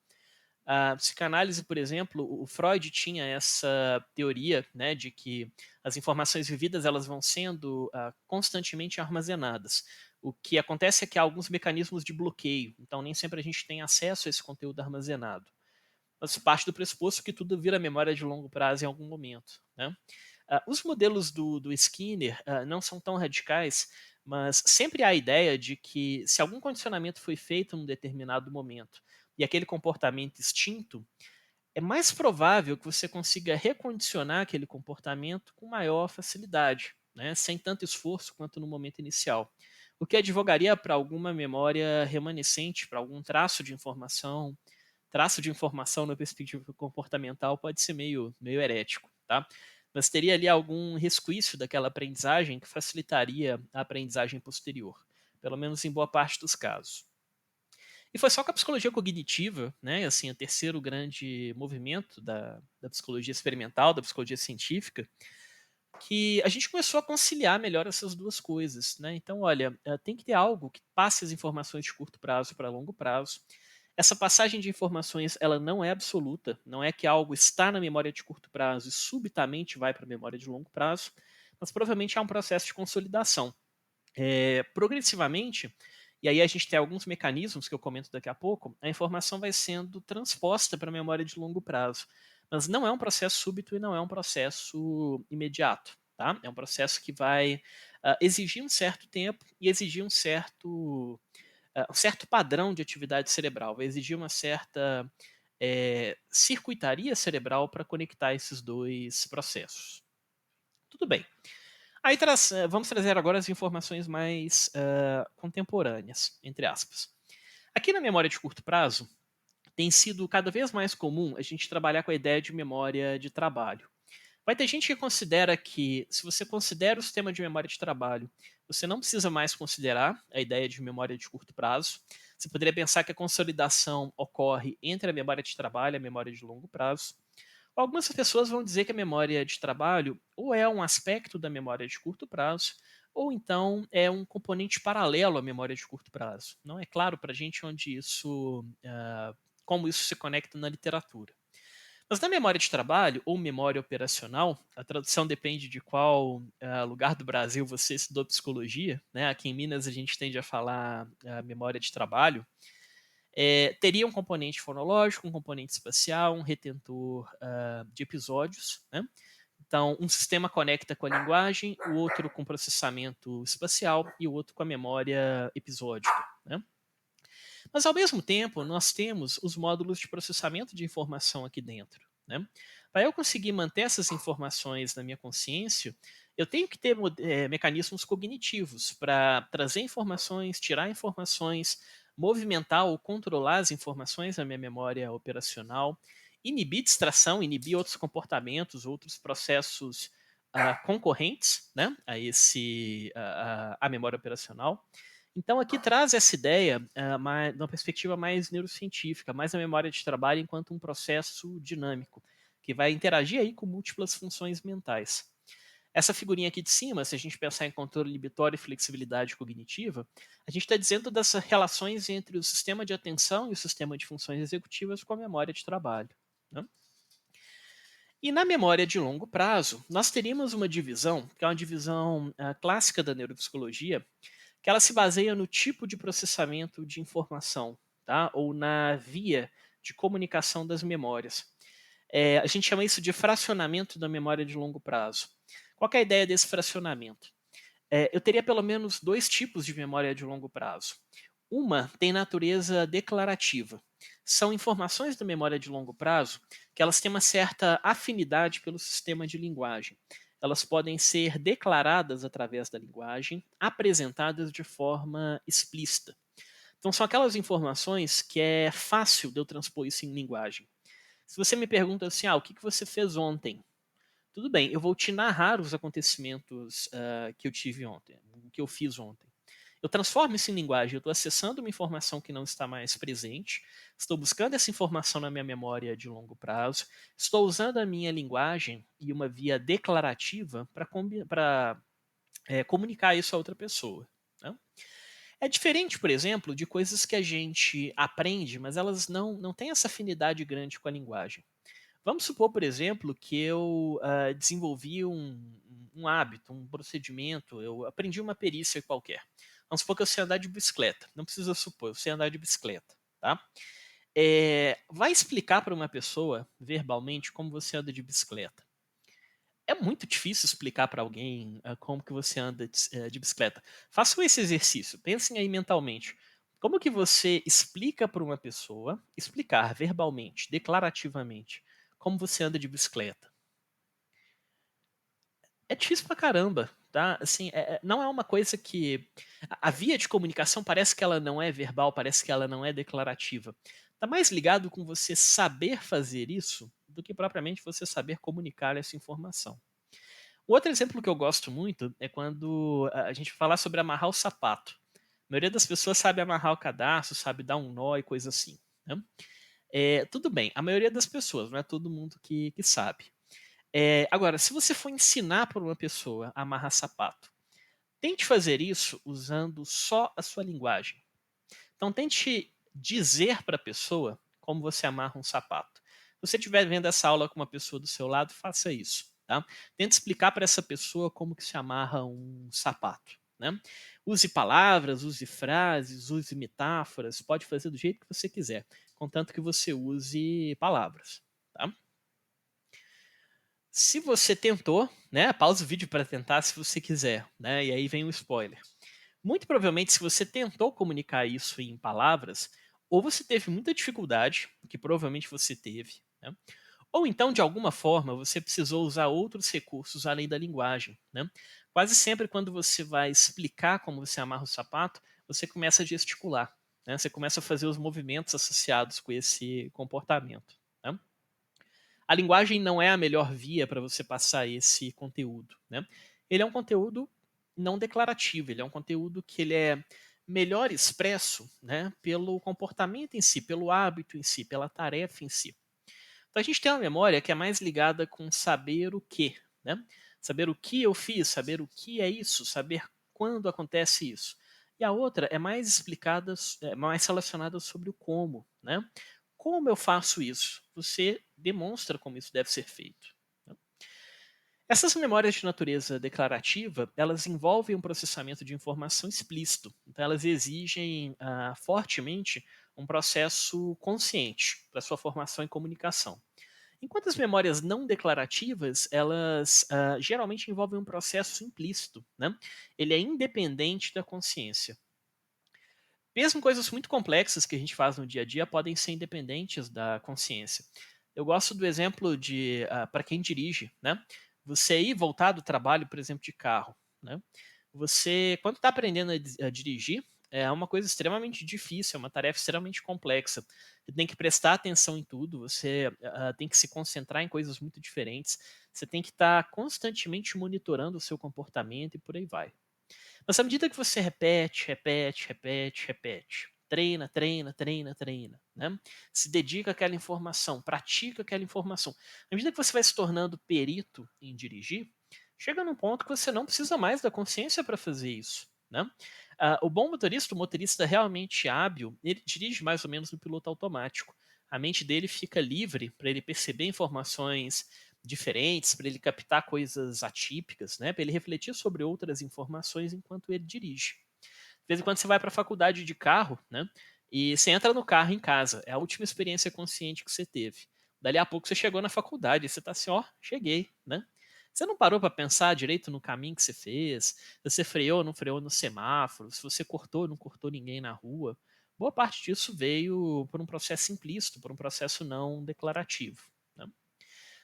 A psicanálise, por exemplo, o Freud tinha essa teoria, né, de que as informações vividas elas vão sendo constantemente armazenadas. O que acontece é que há alguns mecanismos de bloqueio, então nem sempre a gente tem acesso a esse conteúdo armazenado. Mas parte do pressuposto que tudo vira memória de longo prazo em algum momento. Né? Os modelos do Skinner não são tão radicais, mas sempre há a ideia de que se algum condicionamento foi feito num determinado momento e aquele comportamento extinto, é mais provável que você consiga recondicionar aquele comportamento com maior facilidade, né, sem tanto esforço quanto no momento inicial. O que advogaria para alguma memória remanescente, para algum traço de informação na perspectiva comportamental pode ser meio herético, tá? Mas teria ali algum resquício daquela aprendizagem que facilitaria a aprendizagem posterior, pelo menos em boa parte dos casos. E foi só com a psicologia cognitiva, né, assim, o terceiro grande movimento da psicologia experimental, da psicologia científica, que a gente começou a conciliar melhor essas duas coisas, né? Então, olha, tem que ter algo que passe as informações de curto prazo para longo prazo. Essa passagem de informações, ela não é absoluta, não é que algo está na memória de curto prazo e subitamente vai para a memória de longo prazo, mas provavelmente há um processo de consolidação. Progressivamente, e aí a gente tem alguns mecanismos que eu comento daqui a pouco, a informação vai sendo transposta para a memória de longo prazo. Mas não é um processo súbito e não é um processo imediato. Tá? É um processo que vai exigir um certo tempo e exigir um certo padrão de atividade cerebral, vai exigir uma certa circuitaria cerebral para conectar esses dois processos. Tudo bem. Aí vamos trazer agora as informações mais contemporâneas, entre aspas. Aqui na memória de curto prazo, tem sido cada vez mais comum a gente trabalhar com a ideia de memória de trabalho. Vai ter gente que considera que, se você considera o sistema de memória de trabalho, você não precisa mais considerar a ideia de memória de curto prazo. Você poderia pensar que a consolidação ocorre entre a memória de trabalho e a memória de longo prazo. Algumas pessoas vão dizer que a memória de trabalho ou é um aspecto da memória de curto prazo, ou então é um componente paralelo à memória de curto prazo. Não é claro para a gente como isso se conecta na literatura. Mas na memória de trabalho ou memória operacional, a tradução depende de qual lugar do Brasil você estudou psicologia. Né? Aqui em Minas a gente tende a falar memória de trabalho. Teria um componente fonológico, um componente espacial, um retentor de episódios. Né? Então, um sistema conecta com a linguagem, o outro com processamento espacial e o outro com a memória episódica. Né? Mas, ao mesmo tempo, nós temos os módulos de processamento de informação aqui dentro. Né? Para eu conseguir manter essas informações na minha consciência, eu tenho que ter mecanismos cognitivos para trazer informações, tirar informações, movimentar ou controlar as informações na minha memória operacional, inibir distração, inibir outros comportamentos, outros processos concorrentes, né, a memória operacional. Então aqui traz essa ideia de uma perspectiva mais neurocientífica, mais a memória de trabalho enquanto um processo dinâmico, que vai interagir aí com múltiplas funções mentais. Essa figurinha aqui de cima, se a gente pensar em controle inibitório e flexibilidade cognitiva, a gente está dizendo dessas relações entre o sistema de atenção e o sistema de funções executivas com a memória de trabalho. Né? E na memória de longo prazo, nós teríamos uma divisão, que é uma divisão clássica da neuropsicologia, que ela se baseia no tipo de processamento de informação, tá? Ou na via de comunicação das memórias. A gente chama isso de fracionamento da memória de longo prazo. Qual é a ideia desse fracionamento? Eu teria pelo menos dois tipos de memória de longo prazo. Uma tem natureza declarativa. São informações da memória de longo prazo que elas têm uma certa afinidade pelo sistema de linguagem. Elas podem ser declaradas através da linguagem, apresentadas de forma explícita. Então, são aquelas informações que é fácil de eu transpor isso em linguagem. Se você me pergunta assim, o que você fez ontem? Tudo bem, eu vou te narrar os acontecimentos que eu tive ontem, o que eu fiz ontem. Eu transformo isso em linguagem, eu estou acessando uma informação que não está mais presente, estou buscando essa informação na minha memória de longo prazo, estou usando a minha linguagem e uma via declarativa para comunicar isso a outra pessoa, né. É diferente, por exemplo, de coisas que a gente aprende, mas elas não têm essa afinidade grande com a linguagem. Vamos supor, por exemplo, que eu, desenvolvi um hábito, um procedimento, eu aprendi uma perícia qualquer. Vamos supor que eu sei andar de bicicleta, não precisa supor, eu sei andar de bicicleta, tá. Vai explicar para uma pessoa, verbalmente, como você anda de bicicleta. É muito difícil explicar para alguém, como que você anda de bicicleta. Façam esse exercício, pensem aí mentalmente. Como que você explica para uma pessoa, explicar verbalmente, declarativamente, como você anda de bicicleta? É difícil pra caramba, tá? Assim, não é uma coisa que a via de comunicação parece que ela não é verbal, parece que ela não é declarativa. Tá mais ligado com você saber fazer isso, do que propriamente você saber comunicar essa informação. O outro exemplo que eu gosto muito é quando a gente falar sobre amarrar o sapato. A maioria das pessoas sabe amarrar o cadarço, sabe dar um nó e coisa assim, né. Tudo bem, a maioria das pessoas, não é todo mundo que sabe. Agora, se você for ensinar para uma pessoa a amarrar sapato, tente fazer isso usando só a sua linguagem. Então tente dizer para a pessoa como você amarra um sapato. Se você estiver vendo essa aula com uma pessoa do seu lado, faça isso, tá. Tente explicar para essa pessoa como que se amarra um sapato, né. Use palavras, use frases, use metáforas, pode fazer do jeito que você quiser, contanto que você use palavras, tá. Se você tentou, né, pausa o vídeo para tentar se você quiser, né, e aí vem um spoiler. Muito provavelmente, se você tentou comunicar isso em palavras, ou você teve muita dificuldade, que provavelmente você teve, né? Ou então, de alguma forma, você precisou usar outros recursos além da linguagem, né? Quase sempre, quando você vai explicar como você amarra o sapato, você começa a gesticular, né? Você começa a fazer os movimentos associados com esse comportamento, né? A linguagem não é a melhor via para você passar esse conteúdo, né. Ele é um conteúdo não declarativo, ele é um conteúdo que ele é melhor expresso, né, pelo comportamento em si, pelo hábito em si, pela tarefa em si. Então a gente tem uma memória que é mais ligada com saber o que, né, saber o que eu fiz, saber o que é isso, saber quando acontece isso. E a outra é mais explicada, mais relacionada sobre o como, né. Como eu faço isso? Você demonstra como isso deve ser feito, né. Essas memórias de natureza declarativa, elas envolvem um processamento de informação explícito, então elas exigem, fortemente um processo consciente para sua formação em comunicação. Enquanto as memórias não declarativas, elas, geralmente envolvem um processo implícito, né, ele é independente da consciência. Mesmo coisas muito complexas que a gente faz no dia a dia podem ser independentes da consciência. Eu gosto do exemplo de, para quem dirige, né, você ir e voltar do trabalho, por exemplo, de carro, né, você quando está aprendendo a dirigir, é uma coisa extremamente difícil, é uma tarefa extremamente complexa. Você tem que prestar atenção em tudo, você, tem que se concentrar em coisas muito diferentes, você tem que estar constantemente monitorando o seu comportamento e por aí vai. Mas à medida que você repete, repete, repete, repete, treina, treina, treina, treina, né, se dedica àquela informação, pratica aquela informação. À medida que você vai se tornando perito em dirigir, chega num ponto que você não precisa mais da consciência para fazer isso, né. O bom motorista, o motorista realmente hábil, ele dirige mais ou menos no piloto automático. A mente dele fica livre para ele perceber informações diferentes, para ele captar coisas atípicas, né, para ele refletir sobre outras informações enquanto ele dirige. De vez em quando você vai para a faculdade de carro, né, e você entra no carro em casa, é a última experiência consciente que você teve. Dali a pouco você chegou na faculdade, e você está assim: "Ó, cheguei", né. Você não parou para pensar direito no caminho que você fez, se você freou ou não freou no semáforo, se você cortou ou não cortou ninguém na rua. Boa parte disso veio por um processo implícito, por um processo não declarativo, né.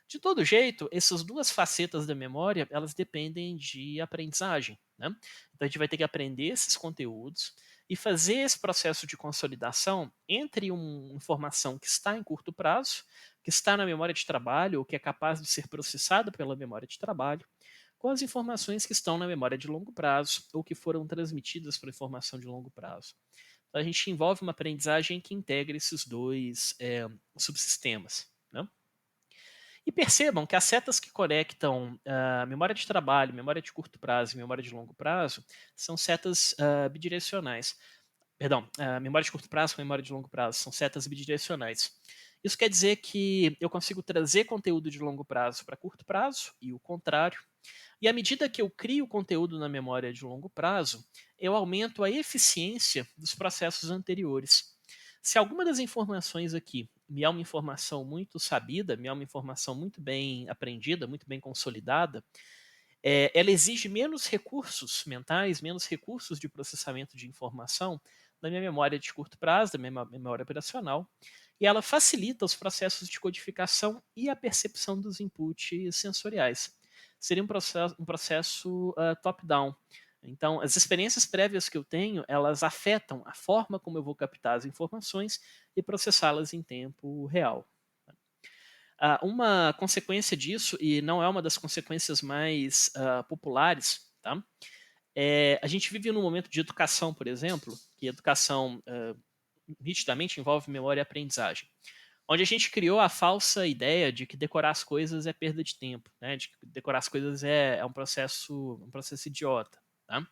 De todo jeito, essas 2 facetas da memória, elas dependem de aprendizagem, né. Então a gente vai ter que aprender esses conteúdos e fazer esse processo de consolidação entre uma informação que está em curto prazo, que está na memória de trabalho ou que é capaz de ser processada pela memória de trabalho, com as informações que estão na memória de longo prazo ou que foram transmitidas por informação de longo prazo. Então a gente envolve uma aprendizagem que integra esses 2 subsistemas, né. E percebam que as setas que conectam memória de trabalho, memória de curto prazo e memória de longo prazo são setas bidirecionais. Perdão, memória de curto prazo com memória de longo prazo são setas bidirecionais. Isso quer dizer que eu consigo trazer conteúdo de longo prazo para curto prazo e o contrário. E à medida que eu crio conteúdo na memória de longo prazo, eu aumento a eficiência dos processos anteriores. Se alguma das informações aqui me é uma informação muito sabida, me é uma informação muito bem aprendida, muito bem consolidada, ela exige menos recursos mentais, menos recursos de processamento de informação da minha memória de curto prazo, da minha memória operacional, e ela facilita os processos de codificação e a percepção dos inputs sensoriais. Seria um processo top-down. Então, as experiências prévias que eu tenho, elas afetam a forma como eu vou captar as informações e processá-las em tempo real. Uma consequência disso, e não é uma das consequências mais populares, tá? A gente vive num momento de educação, por exemplo, que educação nitidamente envolve memória e aprendizagem, onde a gente criou a falsa ideia de que decorar as coisas é perda de tempo, né? De que decorar as coisas é um processo idiota, tá?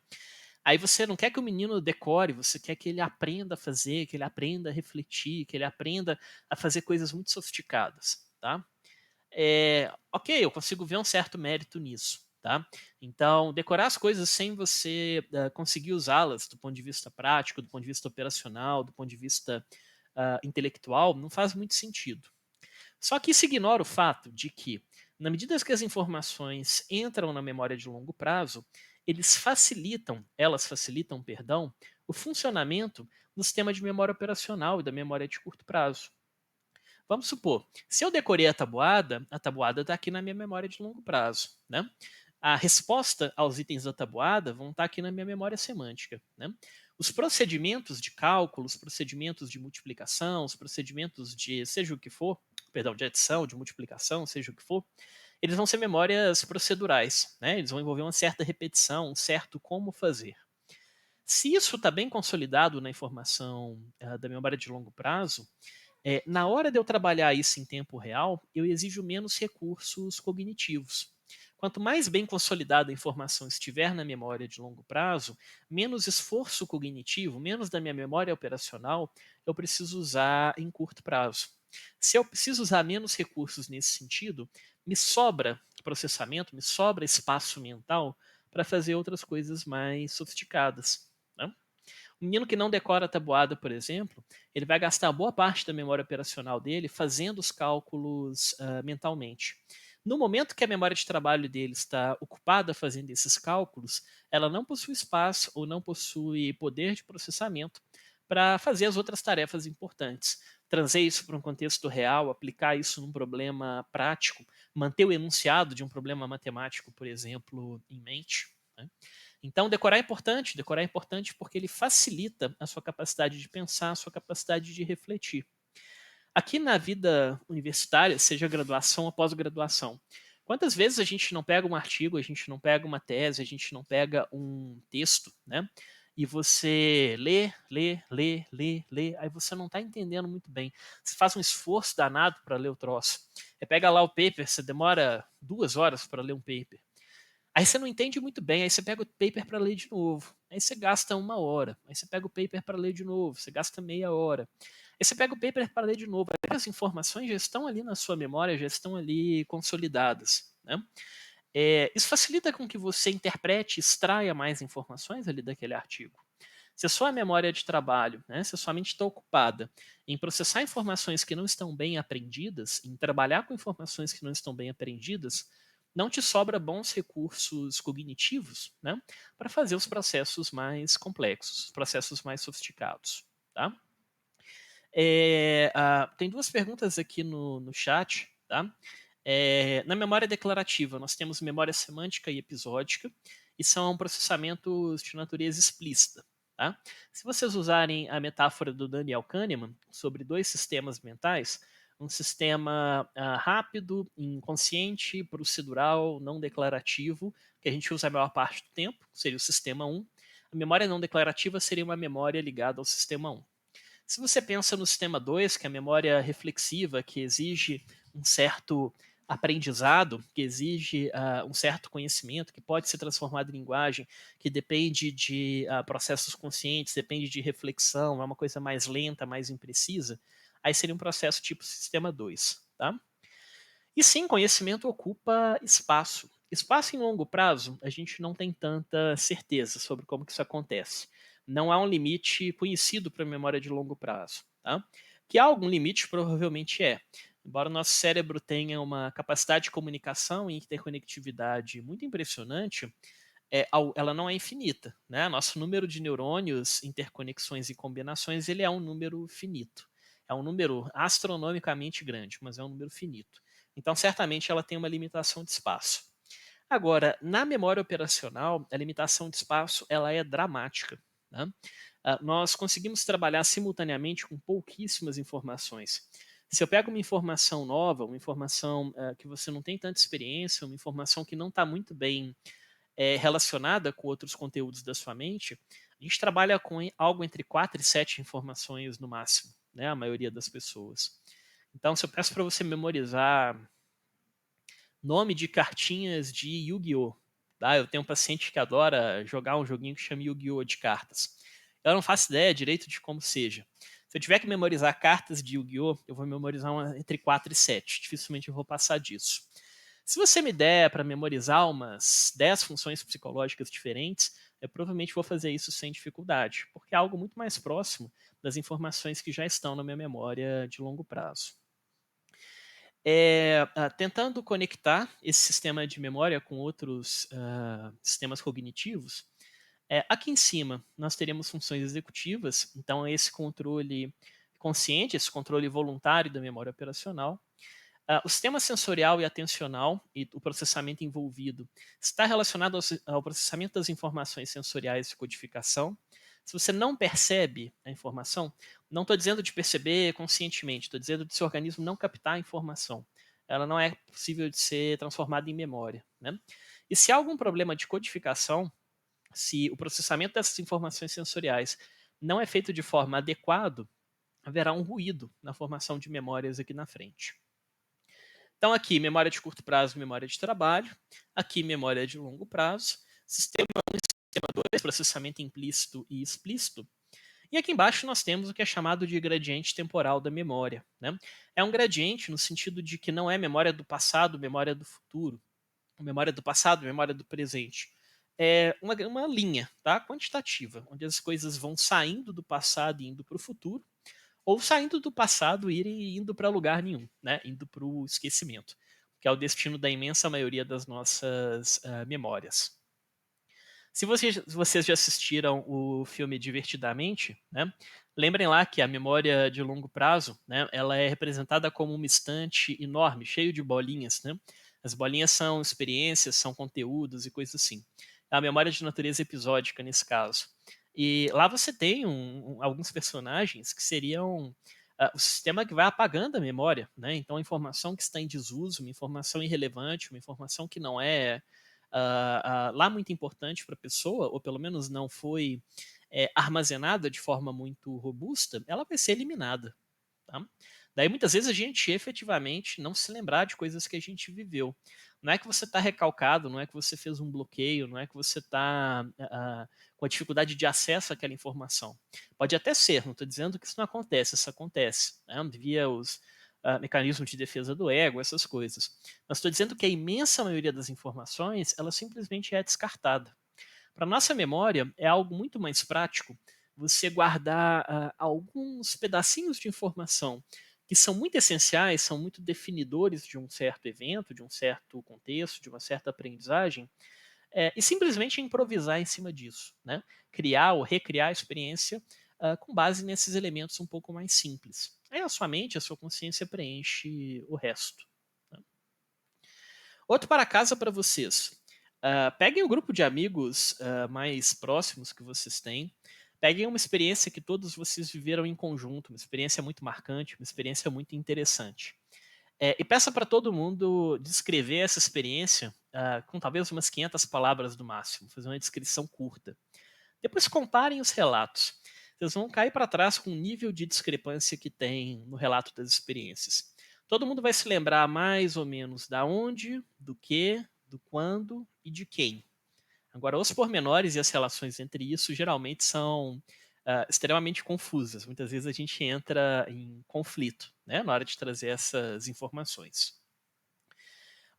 Aí você não quer que o menino decore, você quer que ele aprenda a fazer, que ele aprenda a refletir, que ele aprenda a fazer coisas muito sofisticadas, tá? Ok, eu consigo ver um certo mérito nisso, tá? Então, decorar as coisas sem você conseguir usá-las do ponto de vista prático, do ponto de vista operacional, do ponto de vista intelectual, não faz muito sentido. Só que isso ignora o fato de que, na medida que as informações entram na memória de longo prazo, elas facilitam, perdão, o funcionamento do sistema de memória operacional e da memória de curto prazo. Vamos supor, se eu decorei a tabuada está aqui na minha memória de longo prazo, né? A resposta aos itens da tabuada vão estar aqui na minha memória semântica, né? Os procedimentos de cálculo, os procedimentos de multiplicação, os procedimentos de seja o que for, perdão, de adição, de multiplicação, seja o que for, eles vão ser memórias procedurais, né? Eles vão envolver uma certa repetição, um certo como fazer. Se isso está bem consolidado na informação da memória de longo prazo, na hora de eu trabalhar isso em tempo real, eu exijo menos recursos cognitivos. Quanto mais bem consolidada a informação estiver na memória de longo prazo, menos esforço cognitivo, menos da minha memória operacional eu preciso usar em curto prazo. Se eu preciso usar menos recursos nesse sentido, me sobra processamento, me sobra espaço mental para fazer outras coisas mais sofisticadas, né? Um menino que não decora a tabuada, por exemplo, ele vai gastar boa parte da memória operacional dele fazendo os cálculos mentalmente. No momento que a memória de trabalho dele está ocupada fazendo esses cálculos, ela não possui espaço ou não possui poder de processamento para fazer as outras tarefas importantes. Trazer isso para um contexto real, aplicar isso num problema prático, manter o enunciado de um problema matemático, por exemplo, em mente, né? Então, decorar é importante porque ele facilita a sua capacidade de pensar, a sua capacidade de refletir. Aqui na vida universitária, seja graduação ou pós-graduação, quantas vezes a gente não pega um artigo, a gente não pega uma tese, a gente não pega um texto, né? E você lê, lê, lê, lê, lê, aí você não está entendendo muito bem. Você faz um esforço danado para ler o troço. Você pega lá o paper, você demora 2 horas para ler um paper. Aí você não entende muito bem, aí você pega o paper para ler de novo. Aí você gasta 1 hora. Aí você pega o paper para ler de novo, você gasta meia hora. Aí você pega o paper para ler de novo. Aí as informações já estão ali na sua memória, já estão ali consolidadas, né? Isso facilita com que você interprete, extraia mais informações ali daquele artigo. Se a sua memória de trabalho, né, se a sua mente está ocupada em processar informações que não estão bem aprendidas, em trabalhar com informações que não estão bem aprendidas, não te sobra bons recursos cognitivos, né, para fazer os processos mais complexos, os processos mais sofisticados, tá? Tem duas perguntas aqui no chat, tá? Na memória declarativa, nós temos memória semântica e episódica, e são processamentos de natureza explícita. Tá? Se vocês usarem a metáfora do Daniel Kahneman sobre dois sistemas mentais, um sistema rápido, inconsciente, procedural, não declarativo, que a gente usa a maior parte do tempo, seria o sistema 1. A memória não declarativa seria uma memória ligada ao sistema 1. Se você pensa no sistema 2, que é a memória reflexiva, que exige um certo aprendizado, que exige um certo conhecimento, que pode ser transformado em linguagem, que depende de processos conscientes, depende de reflexão, é uma coisa mais lenta, mais imprecisa, aí seria um processo tipo sistema 2, tá? E sim, conhecimento ocupa espaço. Espaço em longo prazo, a gente não tem tanta certeza sobre como que isso acontece. Não há um limite conhecido para a memória de longo prazo. Tá? Que há algum limite, provavelmente é. Embora o nosso cérebro tenha uma capacidade de comunicação e interconectividade muito impressionante, ela não é infinita. Né? Nosso número de neurônios, interconexões e combinações, ele é um número finito. É um número astronomicamente grande, mas é um número finito. Então, certamente, ela tem uma limitação de espaço. Agora, na memória operacional, a limitação de espaço ela é dramática. Né? Nós conseguimos trabalhar simultaneamente com pouquíssimas informações. Se eu pego uma informação nova, uma informação que você não tem tanta experiência, uma informação que não está muito bem relacionada com outros conteúdos da sua mente, a gente trabalha com algo entre 4 e 7 informações no máximo, né? A maioria das pessoas. Então, se eu peço para você memorizar nome de cartinhas de Yu-Gi-Oh! Tá? Eu tenho um paciente que adora jogar um joguinho que chama Yu-Gi-Oh! De cartas. Eu não faço ideia direito de como seja. Se eu tiver que memorizar cartas de Yu-Gi-Oh! Eu vou memorizar entre 4 e 7. Dificilmente eu vou passar disso. Se você me der para memorizar umas 10 funções psicológicas diferentes, eu provavelmente vou fazer isso sem dificuldade, porque é algo muito mais próximo das informações que já estão na minha memória de longo prazo. Tentando conectar esse sistema de memória com outros sistemas cognitivos, aqui em cima nós teremos funções executivas, então esse controle consciente, esse controle voluntário da memória operacional. O sistema sensorial e atencional e o processamento envolvido está relacionado ao processamento das informações sensoriais de codificação. Se você não percebe a informação, não estou dizendo de perceber conscientemente, estou dizendo de seu organismo não captar a informação. Ela não é possível de ser transformada em memória. Né? E se há algum problema de codificação, se o processamento dessas informações sensoriais não é feito de forma adequada, haverá um ruído na formação de memórias aqui na frente. Então, aqui, memória de curto prazo, memória de trabalho. Aqui, memória de longo prazo. Sistema 1 e sistema 2, processamento implícito e explícito. E aqui embaixo nós temos o que é chamado de gradiente temporal da memória. Né? É um gradiente no sentido de que não é memória do passado, memória do futuro. Memória do passado, memória do presente. É uma linha tá? Quantitativa, onde as coisas vão saindo do passado e indo para o futuro, ou saindo do passado e indo para lugar nenhum, né? Indo para o esquecimento, que é o destino da imensa maioria das nossas memórias. Se vocês já assistiram o filme Divertidamente, né, lembrem lá que a memória de longo prazo, né, ela é representada como uma estante enorme, cheio de bolinhas. Né? As bolinhas são experiências, são conteúdos e coisas assim. A memória de natureza episódica nesse caso. E lá você tem alguns personagens que seriam o sistema que vai apagando a memória. Né? Então, a informação que está em desuso, uma informação irrelevante, uma informação que não é lá muito importante para a pessoa, ou pelo menos não foi armazenada de forma muito robusta, ela vai ser eliminada. Tá? Daí muitas vezes a gente efetivamente não se lembrar de coisas que a gente viveu. Não é que você está recalcado, não é que você fez um bloqueio, não é que você está com a dificuldade de acesso àquela informação. Pode até ser, não estou dizendo que isso não acontece, isso acontece. Né? Via os mecanismos de defesa do ego, essas coisas. Mas estou dizendo que a imensa maioria das informações, ela simplesmente é descartada. Para nossa memória, é algo muito mais prático você guardar alguns pedacinhos de informação que são muito essenciais, são muito definidores de um certo evento, de um certo contexto, de uma certa aprendizagem, e simplesmente improvisar em cima disso. Né? Criar ou recriar a experiência com base nesses elementos um pouco mais simples. Aí a sua mente, a sua consciência preenche o resto. Né? Outro para casa para vocês. Peguem um grupo de amigos mais próximos que vocês têm. Peguem uma experiência que todos vocês viveram em conjunto, uma experiência muito marcante, uma experiência muito interessante. E peça para todo mundo descrever essa experiência com talvez umas 500 palavras no máximo, fazer uma descrição curta. Depois comparem os relatos. Vocês vão cair para trás com o nível de discrepância que tem no relato das experiências. Todo mundo vai se lembrar mais ou menos da onde, do que, do quando e de quem. Agora, os pormenores e as relações entre isso geralmente são extremamente confusas. Muitas vezes a gente entra em conflito, né, na hora de trazer essas informações.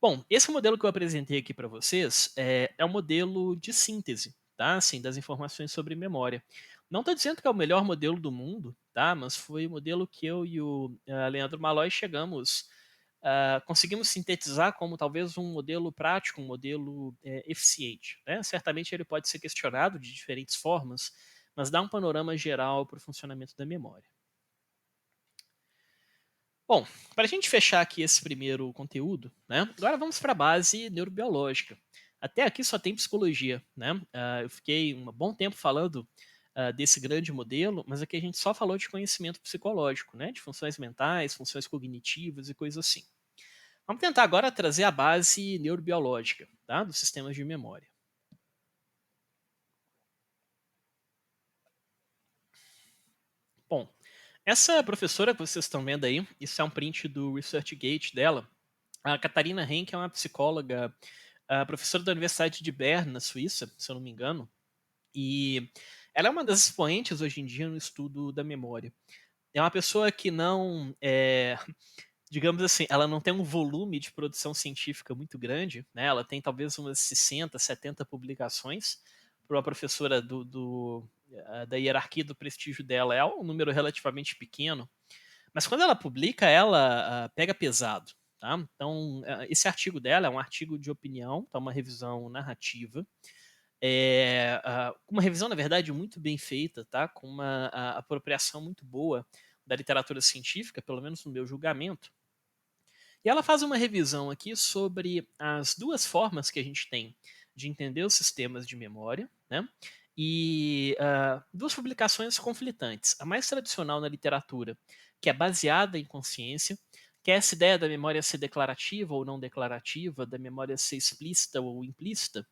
Bom, esse modelo que eu apresentei aqui para vocês é um modelo de síntese, tá? Assim, das informações sobre memória. Não estou dizendo que é o melhor modelo do mundo, tá? Mas foi o modelo que eu e o Leandro Malloy chegamos, conseguimos sintetizar como talvez um modelo prático, um modelo eficiente, né? Certamente ele pode ser questionado de diferentes formas, mas dá um panorama geral para o funcionamento da memória. Bom, para a gente fechar aqui esse primeiro conteúdo, né? Agora vamos para a base neurobiológica. Até aqui só tem psicologia, né? Eu fiquei um bom tempo falando desse grande modelo, mas aqui a gente só falou de conhecimento psicológico, né? De funções mentais, funções cognitivas e coisas assim. Vamos tentar agora trazer a base neurobiológica, tá? Dos sistemas de memória. Bom, essa professora que vocês estão vendo aí, isso é um print do ResearchGate dela. A Catarina Henke é uma psicóloga, professora da Universidade de Bern, na Suíça, se eu não me engano, e ela é uma das expoentes hoje em dia no estudo da memória. É uma pessoa que não, digamos assim, ela não tem um volume de produção científica muito grande, né? Ela tem talvez umas 60, 70 publicações. Para uma professora da hierarquia do prestígio dela, é um número relativamente pequeno, mas quando ela publica, ela pega pesado. Tá? Então, esse artigo dela é um artigo de opinião, tá? Uma revisão narrativa. Uma revisão, na verdade, muito bem feita, tá? Com uma apropriação muito boa da literatura científica, pelo menos no meu julgamento. E ela faz uma revisão aqui sobre as duas formas que a gente tem de entender os sistemas de memória, né? E duas publicações conflitantes. A mais tradicional na literatura, que é baseada em consciência, que é essa ideia da memória ser declarativa ou não declarativa, da memória ser explícita ou implícita,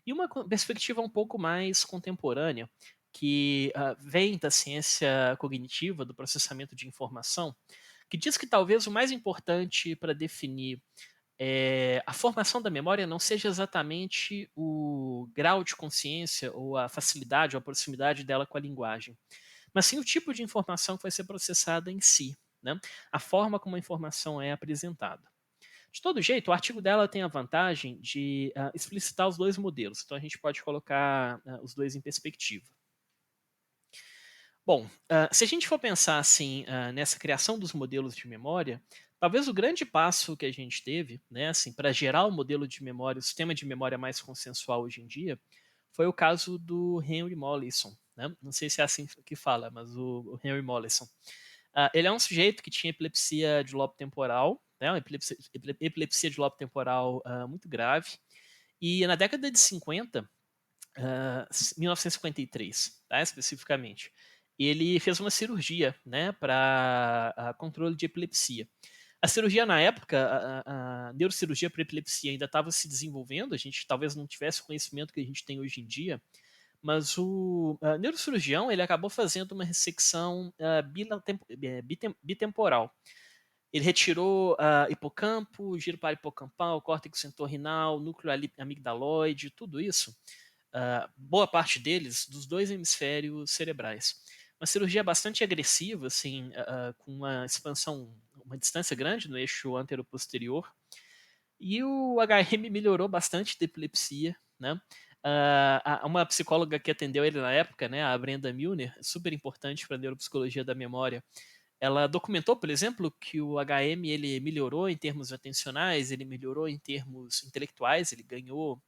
e uma perspectiva um pouco mais contemporânea, que vem da ciência cognitiva, do processamento de informação, que diz que talvez o mais importante para definir a formação da memória não seja exatamente o grau de consciência ou a facilidade ou a proximidade dela com a linguagem, mas sim o tipo de informação que vai ser processada em si, né? A forma como a informação é apresentada. De todo jeito, o artigo dela tem a vantagem de explicitar os dois modelos, então a gente pode colocar os dois em perspectiva. Bom, se a gente for pensar assim nessa criação dos modelos de memória, talvez o grande passo que a gente teve, né, assim, para gerar o modelo de memória, o sistema de memória mais consensual hoje em dia, foi o caso do Henry Molaison, né? Não sei se é assim que fala, mas o Henry Molaison. Ele é um sujeito que tinha epilepsia de lobo temporal, né, uma epilepsia de lobo temporal muito grave, e na década de 50, 1953, tá, especificamente, ele fez uma cirurgia, né, para controle de epilepsia. A cirurgia na época, a neurocirurgia para epilepsia ainda estava se desenvolvendo, a gente talvez não tivesse o conhecimento que a gente tem hoje em dia, mas o neurocirurgião ele acabou fazendo uma ressecção bitemporal. Ele retirou hipocampo, giro parahipocampal, córtex entorrinal, núcleo amigdaloide, tudo isso, boa parte deles dos dois hemisférios cerebrais. Uma cirurgia bastante agressiva, assim, com uma expansão, uma distância grande no eixo anteroposterior. E o HM melhorou bastante da epilepsia, né? Uma psicóloga que atendeu ele na época, né, a Brenda Milner, super importante para a neuropsicologia da memória, ela documentou, por exemplo, que o HM ele melhorou em termos atencionais, ele melhorou em termos intelectuais, ele ganhou,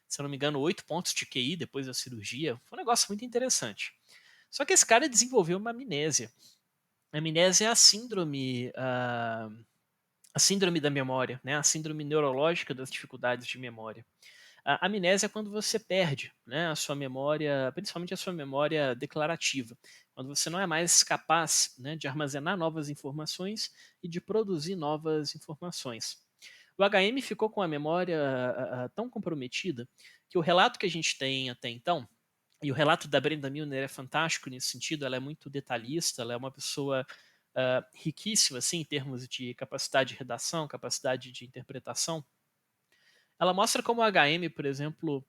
se eu não me engano, 8 pontos de QI depois da cirurgia. Foi um negócio muito interessante. Só que esse cara desenvolveu uma amnésia. A amnésia é a síndrome da memória, né? A síndrome neurológica das dificuldades de memória. A amnésia é quando você perde, né, a sua memória, principalmente a sua memória declarativa, quando você não é mais capaz, né, de armazenar novas informações e de produzir novas informações. O HM ficou com a memória tão comprometida que o relato que a gente tem até então, e o relato da Brenda Milner é fantástico nesse sentido, ela é muito detalhista, ela é uma pessoa riquíssima, assim, em termos de capacidade de redação, capacidade de interpretação. Ela mostra como o HM, por exemplo,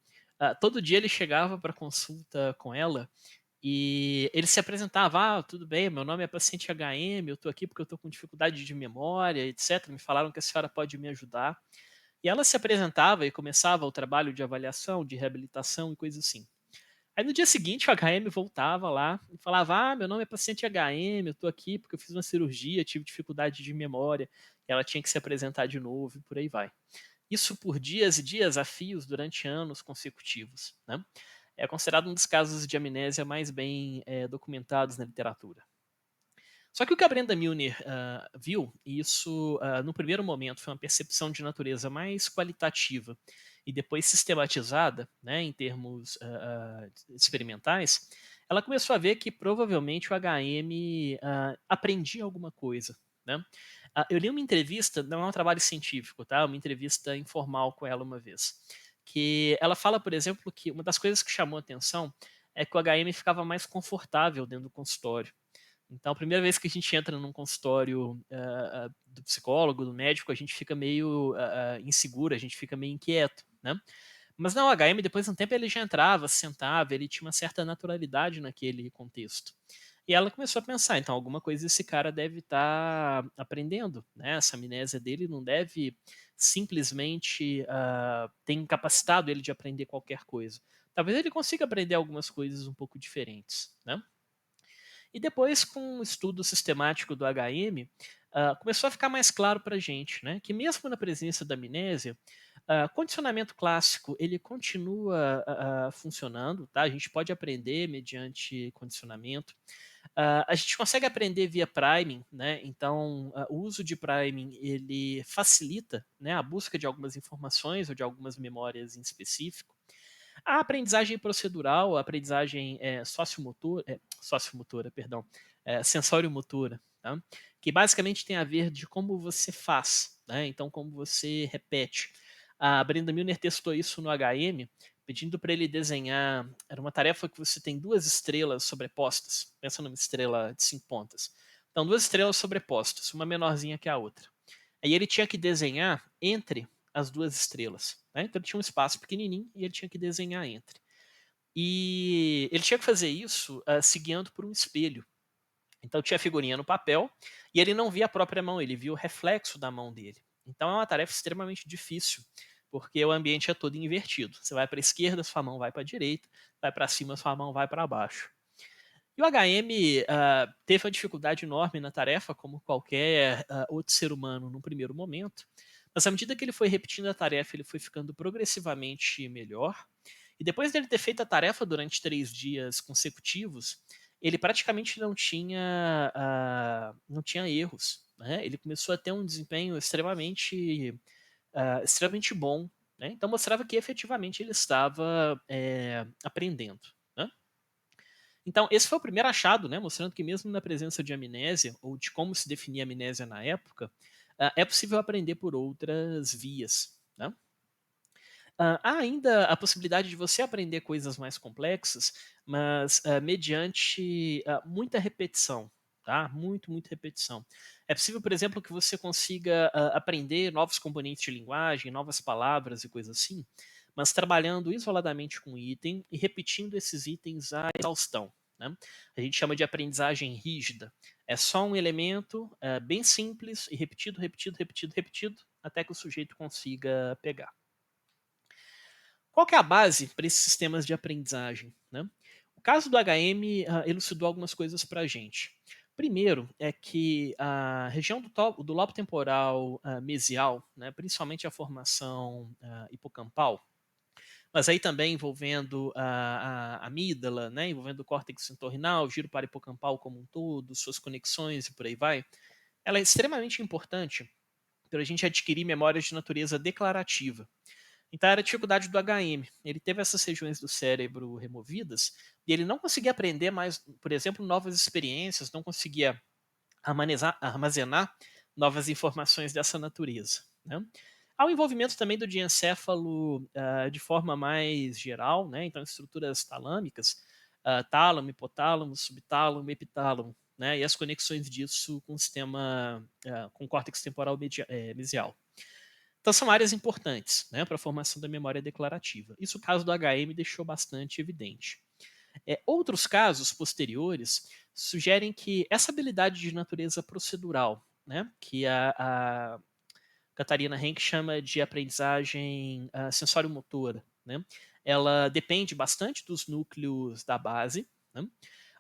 todo dia ele chegava para consulta com ela e ele se apresentava: "Ah, tudo bem, meu nome é paciente HM, eu estou aqui porque eu estou com dificuldade de memória, etc. Me falaram que a senhora pode me ajudar". E ela se apresentava e começava o trabalho de avaliação, de reabilitação e coisa assim. Aí no dia seguinte o HM voltava lá e falava: "Ah, meu nome é paciente HM, eu estou aqui porque eu fiz uma cirurgia, tive dificuldade de memória". E ela tinha que se apresentar de novo e por aí vai. Isso por dias e dias a fios durante anos consecutivos, né. É considerado um dos casos de amnésia mais bem, documentados na literatura. Só que o que a Brenda Milner, viu, e isso, no primeiro momento foi uma percepção de natureza mais qualitativa e depois sistematizada, né, em termos, experimentais, ela começou a ver que provavelmente o HM, aprendia alguma coisa, né. Eu li uma entrevista, não é um trabalho científico, tá, uma entrevista informal com ela uma vez, que ela fala, por exemplo, que uma das coisas que chamou a atenção é que o HM ficava mais confortável dentro do consultório. Então, a primeira vez que a gente entra num consultório, do psicólogo, do médico, a gente fica meio, inseguro, a gente fica meio inquieto, né. Mas não, o HM depois de um tempo ele já entrava, sentava, ele tinha uma certa naturalidade naquele contexto. E ela começou a pensar: "Então alguma coisa esse cara deve estar aprendendo, né, essa amnésia dele não deve simplesmente, ter incapacitado ele de aprender qualquer coisa. Talvez ele consiga aprender algumas coisas um pouco diferentes", né. E depois, com o estudo sistemático do HM, começou a ficar mais claro para a gente, né, que mesmo na presença da amnésia, condicionamento clássico ele continua funcionando, tá? A gente pode aprender mediante condicionamento. A gente consegue aprender via priming, né? Então, o uso de priming ele facilita, né, a busca de algumas informações ou de algumas memórias em específico. A aprendizagem procedural, a aprendizagem, sociomotora, perdão, sensório-motora, tá, que basicamente tem a ver de como você faz, né, então como você repete. A Brenda Milner testou isso no HM, pedindo para ele desenhar, era uma tarefa que você tem 2 estrelas sobrepostas, pensa numa estrela de 5 pontas. Então 2 estrelas sobrepostas, uma menorzinha que a outra. Aí ele tinha que desenhar entre as 2 estrelas, né, então ele tinha um espaço pequenininho e ele tinha que desenhar entre. E ele tinha que fazer isso, se guiando por um espelho. Então tinha a figurinha no papel, e ele não via a própria mão, ele via o reflexo da mão dele. Então é uma tarefa extremamente difícil, porque o ambiente é todo invertido. Você vai para a esquerda, sua mão vai para a direita, vai para cima, sua mão vai para baixo. E o HM, teve uma dificuldade enorme na tarefa, como qualquer, outro ser humano num primeiro momento, mas à medida que ele foi repetindo a tarefa, ele foi ficando progressivamente melhor, e depois dele ter feito a tarefa durante 3 dias consecutivos, ele praticamente não tinha erros, né, ele começou a ter um desempenho extremamente bom, né, então mostrava que efetivamente ele estava, aprendendo, né. Então, esse foi o primeiro achado, né, mostrando que mesmo na presença de amnésia, ou de como se definia amnésia na época, é possível aprender por outras vias, né. Há ainda a possibilidade de você aprender coisas mais complexas, mas, mediante, muita repetição, tá, muita repetição. É possível, por exemplo, que você consiga, aprender novos componentes de linguagem, novas palavras e coisas assim, mas trabalhando isoladamente com um item e repetindo esses itens à exaustão, né. A gente chama de aprendizagem rígida. É só um elemento, bem simples e repetido, repetido, repetido, repetido, até que o sujeito consiga pegar. Qual que é a base para esses sistemas de aprendizagem, né? O caso do HM, elucidou algumas coisas para a gente. Primeiro é que a região do lobo temporal, mesial, né, principalmente a formação, hipocampal, mas aí também envolvendo a amígdala, né, envolvendo o córtex entorrinal, giro parahipocampal como um todo, suas conexões e por aí vai, ela é extremamente importante para a gente adquirir memórias de natureza declarativa. Então era a dificuldade do HM. Ele teve essas regiões do cérebro removidas e ele não conseguia aprender mais, por exemplo, novas experiências, não conseguia armazenar novas informações dessa natureza, né. Há o envolvimento também do diencéfalo, de forma mais geral, né, então estruturas talâmicas, tálamo, hipotálamo, subtálamo, epitálamo. né, e as conexões disso com o sistema, com o córtex temporal mesial. Então são áreas importantes, né, para a formação da memória declarativa. Isso o caso do HM deixou bastante evidente. Outros casos posteriores sugerem que essa habilidade de natureza procedural, né, que a Catarina Henk chama de aprendizagem sensório-motora, né, ela depende bastante dos núcleos da base, né.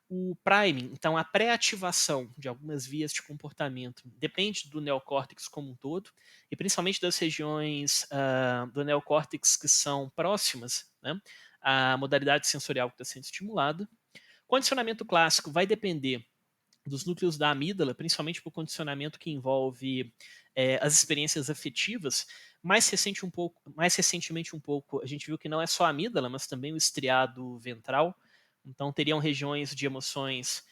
O priming, então a pré-ativação de algumas vias de comportamento, depende do neocórtex como um todo, e principalmente das regiões do neocórtex que são próximas, né, à modalidade sensorial que está sendo estimulada. Condicionamento clássico vai depender dos núcleos da amígdala, principalmente por condicionamento que envolve as experiências afetivas. Mais recentemente um pouco, a gente viu que não é só a amígdala, mas também o estriado ventral. Então teriam regiões de emoções,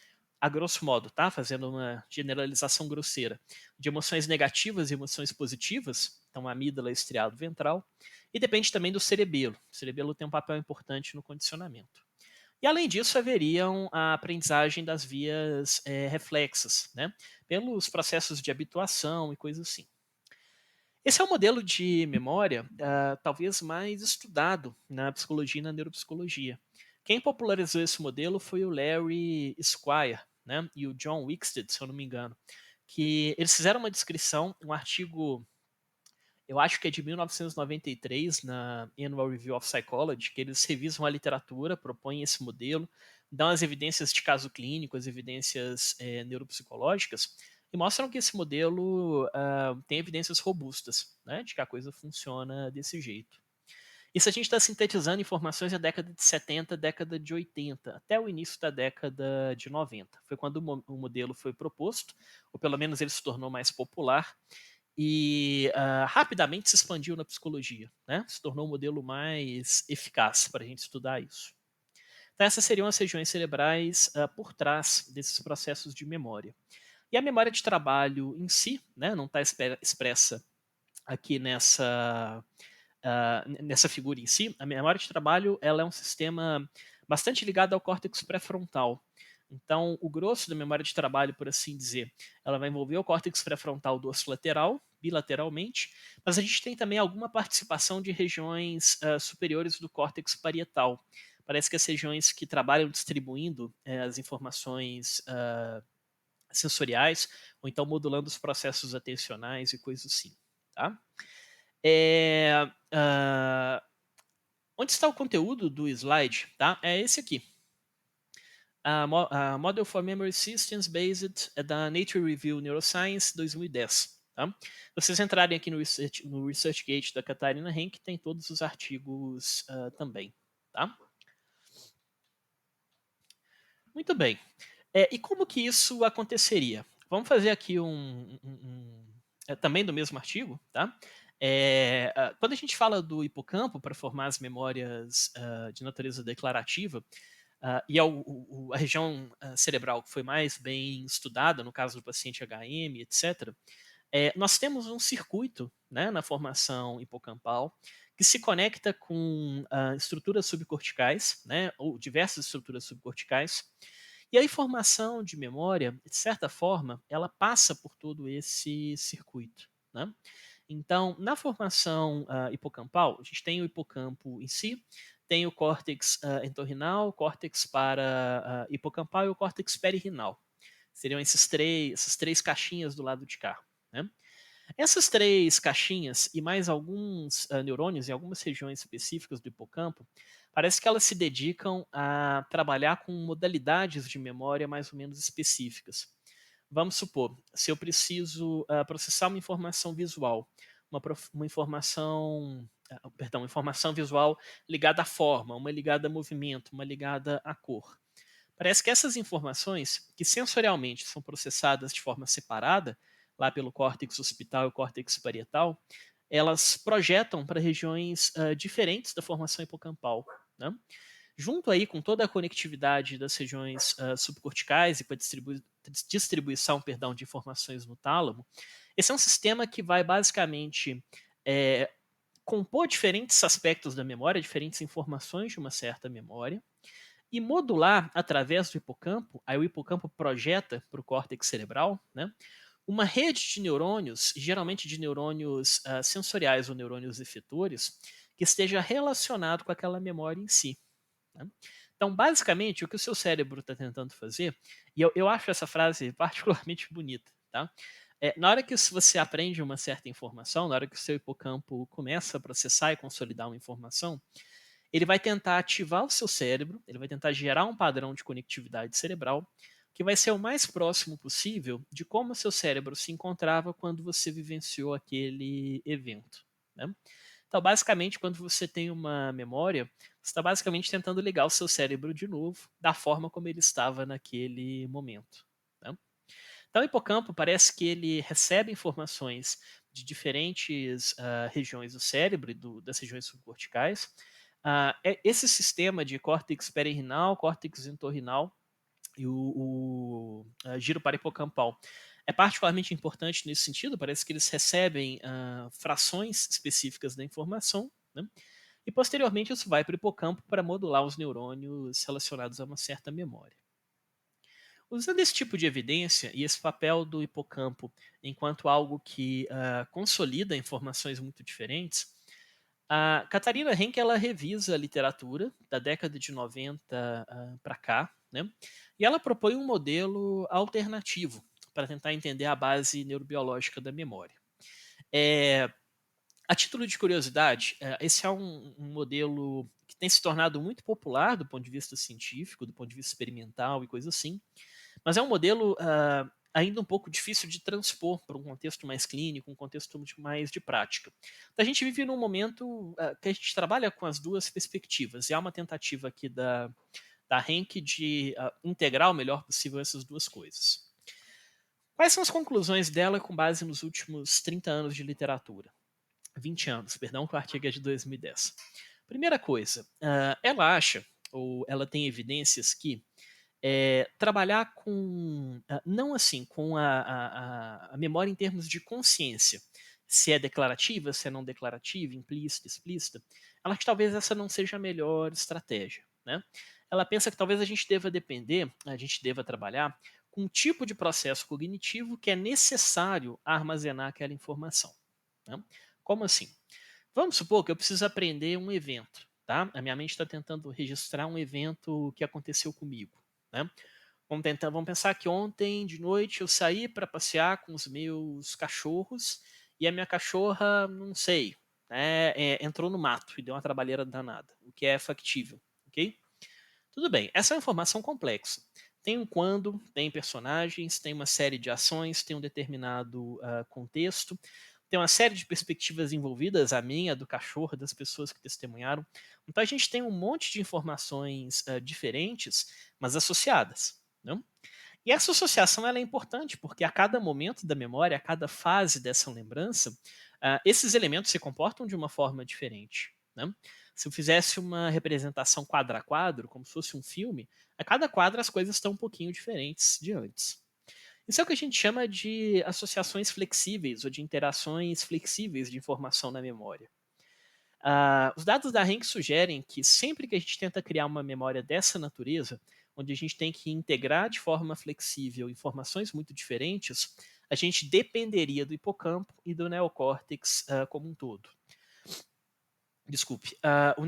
a grosso modo, tá? Fazendo uma generalização grosseira, de emoções negativas e emoções positivas. Então amígdala, estriado ventral. E depende também do cerebelo. O cerebelo tem um papel importante no condicionamento. E além disso, haveriam a aprendizagem das vias reflexas, né? Pelos processos de habituação e coisas assim. Esse é o modelo de memória talvez mais estudado na psicologia e na neuropsicologia. Quem popularizou esse modelo foi o Larry Squire, né, e o John Wickstead, se eu não me engano, que eles fizeram uma descrição, um artigo, eu acho que é de 1993, na Annual Review of Psychology, que eles revisam a literatura, propõem esse modelo, dão as evidências de caso clínico, as evidências neuropsicológicas, e mostram que esse modelo tem evidências robustas, né, de que a coisa funciona desse jeito. Isso a gente está sintetizando informações da década de 70, década de 80, até o início da década de 90. Foi quando o modelo foi proposto, ou pelo menos ele se tornou mais popular, e rapidamente se expandiu na psicologia, né? Se tornou um modelo mais eficaz para a gente estudar isso. Então essas seriam as regiões cerebrais por trás desses processos de memória. E a memória de trabalho em si, né, não está expressa aqui nessa figura em si. A memória de trabalho ela é um sistema bastante ligado ao córtex pré-frontal. Então, o grosso da memória de trabalho, por assim dizer, ela vai envolver o córtex pré-frontal dorsolateral, bilateralmente, mas a gente tem também alguma participação de regiões superiores do córtex parietal. Parece que as regiões que trabalham distribuindo as informações sensoriais, ou então modulando os processos atencionais e coisas assim. Tá? É, onde está o conteúdo do slide? Tá? É esse aqui. A Model for Memory Systems Based é da Nature Review Neuroscience 2010. Tá? Se vocês entrarem aqui no ResearchGate da Catarina Henk, tem todos os artigos também. Tá? Muito bem. E como que isso aconteceria? Vamos fazer aqui também do mesmo artigo, tá? Quando a gente fala do hipocampo para formar as memórias de natureza declarativa, e é a região cerebral que foi mais bem estudada, no caso do paciente HM, etc., nós temos um circuito, né, na formação hipocampal que se conecta com estruturas subcorticais, né, ou diversas estruturas subcorticais, e a informação de memória, de certa forma, ela passa por todo esse circuito. Né? Então, na formação hipocampal, a gente tem o hipocampo em si, tem o córtex entorrinal, o córtex para hipocampal e o córtex peririnal. Seriam essas três caixinhas do lado de cá. Né? Essas três caixinhas e mais alguns neurônios em algumas regiões específicas do hipocampo, parece que elas se dedicam a trabalhar com modalidades de memória mais ou menos específicas. Vamos supor, se eu preciso processar uma informação visual, uma informação visual ligada à forma, uma ligada a movimento, uma ligada à cor. Parece que essas informações, que sensorialmente são processadas de forma separada, lá pelo córtex occipital e o córtex parietal, elas projetam para regiões diferentes da formação hipocampal. Né? Junto aí com toda a conectividade das regiões subcorticais e com a distribuição de informações no tálamo, esse é um sistema que vai basicamente compor diferentes aspectos da memória, diferentes informações de uma certa memória, e modular através do hipocampo, aí o hipocampo projeta para o córtex cerebral, né, uma rede de neurônios, geralmente de neurônios sensoriais ou neurônios efetores, que esteja relacionado com aquela memória em si. Né? Então, basicamente, o que o seu cérebro está tentando fazer, e eu acho essa frase particularmente bonita, tá? Na hora que você aprende uma certa informação, na hora que o seu hipocampo começa a processar e consolidar uma informação, ele vai tentar ativar o seu cérebro, ele vai tentar gerar um padrão de conectividade cerebral que vai ser o mais próximo possível de como o seu cérebro se encontrava quando você vivenciou aquele evento. Né? Então, basicamente, quando você tem uma memória, você está basicamente tentando ligar o seu cérebro de novo da forma como ele estava naquele momento. Né? Então, o hipocampo parece que ele recebe informações de diferentes regiões do cérebro e das regiões subcorticais. Esse sistema de córtex perirenal, córtex entorrinal e o giro parahipocampal é particularmente importante nesse sentido. Parece que eles recebem frações específicas da informação, né? E posteriormente isso vai para o hipocampo para modular os neurônios relacionados a uma certa memória. Usando esse tipo de evidência e esse papel do hipocampo enquanto algo que consolida informações muito diferentes, a Catarina Henke ela revisa a literatura da década de 90 para cá, né? E ela propõe um modelo alternativo para tentar entender a base neurobiológica da memória. A título de curiosidade, esse é um modelo que tem se tornado muito popular do ponto de vista científico, do ponto de vista experimental e coisa assim, mas é um modelo ainda um pouco difícil de transpor para um contexto mais clínico, um contexto mais de prática. Então, a gente vive num momento que a gente trabalha com as duas perspectivas, e há uma tentativa aqui da Henke de integrar o melhor possível essas duas coisas. Quais são as conclusões dela com base nos últimos 30 anos de literatura? 20 anos, perdão, que o artigo é de 2010. Primeira coisa, ela acha, ou ela tem evidências que trabalhar com, não assim, com a memória em termos de consciência, se é declarativa, se é não declarativa, implícita, explícita, ela acha que talvez essa não seja a melhor estratégia. Né? Ela pensa que talvez a gente deva trabalhar com um tipo de processo cognitivo que é necessário armazenar aquela informação. Né? Como assim? Vamos supor que eu preciso aprender um evento. Tá? A minha mente está tentando registrar um evento que aconteceu comigo. Né? Vamos pensar que ontem de noite eu saí para passear com os meus cachorros e a minha cachorra, não sei, né, entrou no mato e deu uma trabalheira danada, o que é factível, ok? Tudo bem, essa é uma informação complexa. Tem um quando, tem personagens, tem uma série de ações, tem um determinado contexto, tem uma série de perspectivas envolvidas, a minha, do cachorro, das pessoas que testemunharam. Então a gente tem um monte de informações diferentes, mas associadas. Não? E essa associação ela é importante porque a cada momento da memória, a cada fase dessa lembrança, esses elementos se comportam de uma forma diferente. Né? Se eu fizesse uma representação quadro a quadro, como se fosse um filme, a cada quadro as coisas estão um pouquinho diferentes de antes. Isso é o que a gente chama de associações flexíveis ou de interações flexíveis de informação na memória. Os dados da Henk sugerem que sempre que a gente tenta criar uma memória dessa natureza, onde a gente tem que integrar de forma flexível informações muito diferentes, a gente dependeria do hipocampo e do neocórtex como um todo. Desculpe.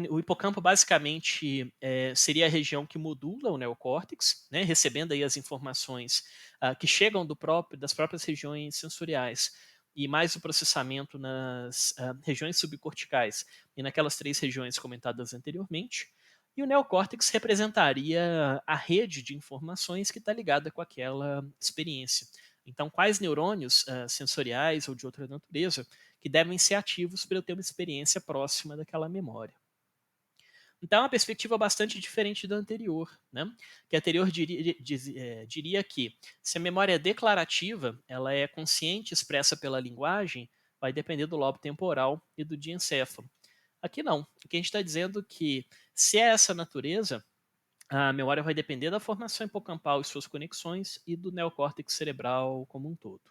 O hipocampo basicamente seria a região que modula o neocórtex, né, recebendo aí as informações que chegam das próprias regiões sensoriais e mais o processamento nas regiões subcorticais e naquelas 3 regiões comentadas anteriormente. E o neocórtex representaria a rede de informações que está ligada com aquela experiência. Então, quais neurônios sensoriais ou de outra natureza que devem ser ativos para eu ter uma experiência próxima daquela memória. Então, é uma perspectiva bastante diferente da anterior, né? Que a anterior diria que se a memória é declarativa, ela é consciente, expressa pela linguagem, vai depender do lobo temporal e do diencéfalo. Aqui não. Aqui a gente está dizendo que se é essa natureza, a memória vai depender da formação hipocampal e suas conexões e do neocórtex cerebral como um todo.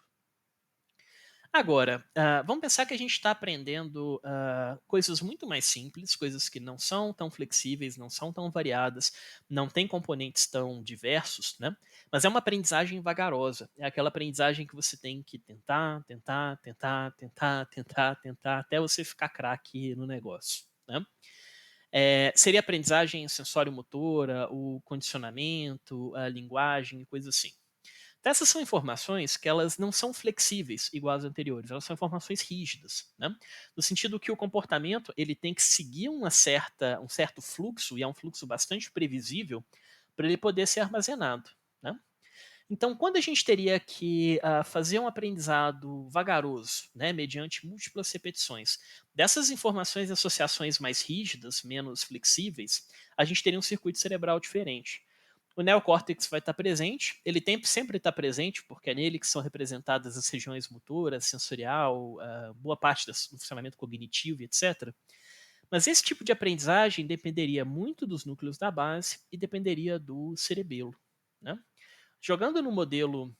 Agora, vamos pensar que a gente está aprendendo coisas muito mais simples, coisas que não são tão flexíveis, não são tão variadas, não têm componentes tão diversos, né? Mas é uma aprendizagem vagarosa. É aquela aprendizagem que você tem que tentar, tentar, tentar, tentar, tentar, tentar, até você ficar craque no negócio, né? Seria aprendizagem sensório-motora, o condicionamento, a linguagem, coisa assim. Então, essas são informações que elas não são flexíveis igual às anteriores, elas são informações rígidas, né? No sentido que o comportamento ele tem que seguir um certo fluxo, e é um fluxo bastante previsível, para ele poder ser armazenado, né? Então, quando a gente teria que fazer um aprendizado vagaroso, né, mediante múltiplas repetições, dessas informações e associações mais rígidas, menos flexíveis, a gente teria um circuito cerebral diferente. O neocórtex vai estar presente, ele sempre está presente, porque é nele que são representadas as regiões motoras, sensorial, boa parte do funcionamento cognitivo, etc. Mas esse tipo de aprendizagem dependeria muito dos núcleos da base e dependeria do cerebelo, né? Jogando no modelo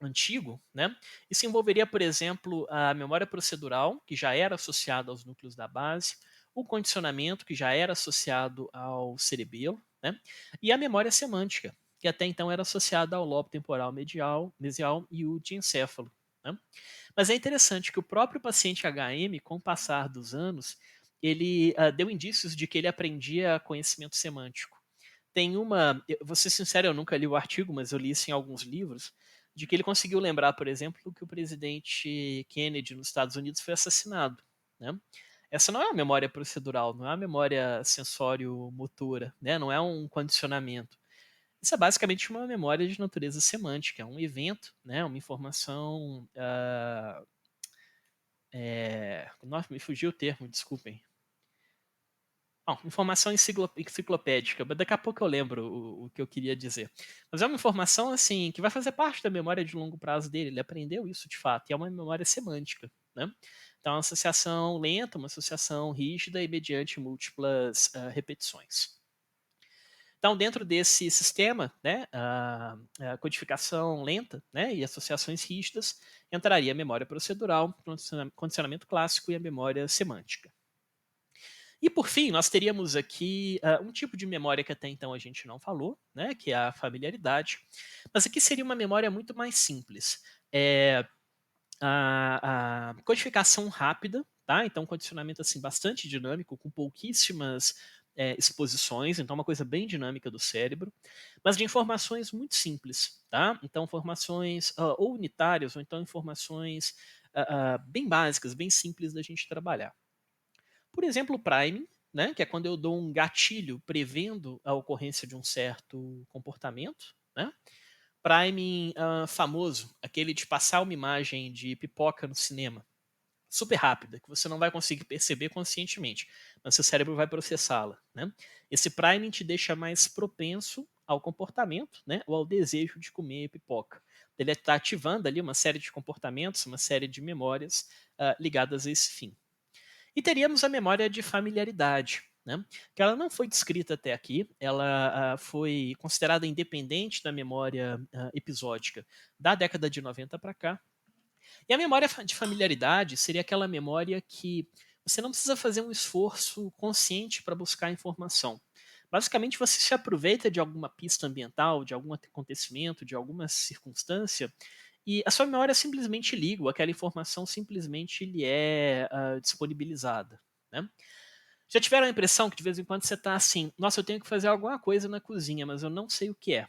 antigo, né, isso envolveria, por exemplo, a memória procedural, que já era associada aos núcleos da base, o condicionamento, que já era associado ao cerebelo, né, e a memória semântica, que até então era associada ao lobo temporal mesial e o diencéfalo, né. Mas é interessante que o próprio paciente HM, com o passar dos anos, ele deu indícios de que ele aprendia conhecimento semântico. Vou ser sincero, eu nunca li o artigo, mas eu li isso em alguns livros, de que ele conseguiu lembrar, por exemplo, que o presidente Kennedy nos Estados Unidos foi assassinado, né? Essa não é uma memória procedural, não é uma memória sensório-motora, né? Não é um condicionamento. Isso é basicamente uma memória de natureza semântica, é um evento, né? Uma informação. Nossa, me fugiu o termo, desculpem. Bom, informação enciclopédica, mas daqui a pouco eu lembro o que eu queria dizer. Mas é uma informação assim que vai fazer parte da memória de longo prazo dele. Ele aprendeu isso de fato, e é uma memória semântica, né? Então, é uma associação lenta, uma associação rígida e mediante múltiplas repetições. Então, dentro desse sistema, né, a codificação lenta, né, e associações rígidas, entraria a memória procedural, condicionamento clássico e a memória semântica. E por fim, nós teríamos aqui um tipo de memória que até então a gente não falou, né, que é a familiaridade. Mas aqui seria uma memória muito mais simples. É a codificação rápida, tá? Então, condicionamento assim bastante dinâmico, com pouquíssimas exposições, então uma coisa bem dinâmica do cérebro, mas de informações muito simples, tá? Então, informações ou unitárias, ou então informações bem básicas, bem simples da gente trabalhar. Por exemplo, o priming, né, que é quando eu dou um gatilho prevendo a ocorrência de um certo comportamento, né? Priming famoso, aquele de passar uma imagem de pipoca no cinema, super rápida, que você não vai conseguir perceber conscientemente, mas seu cérebro vai processá-la, né? Esse priming te deixa mais propenso ao comportamento, né, ou ao desejo de comer pipoca. Ele está ativando ali uma série de comportamentos, uma série de memórias ligadas a esse fim. E teríamos a memória de familiaridade, né? Que ela não foi descrita até aqui, ela foi considerada independente da memória episódica da década de 90 para cá. E a memória de familiaridade seria aquela memória que você não precisa fazer um esforço consciente para buscar informação. Basicamente, você se aproveita de alguma pista ambiental, de algum acontecimento, de alguma circunstância, e a sua memória simplesmente liga, ou aquela informação simplesmente lhe é disponibilizada, né? Já tiveram a impressão que de vez em quando você está assim, nossa, eu tenho que fazer alguma coisa na cozinha, mas eu não sei o que é.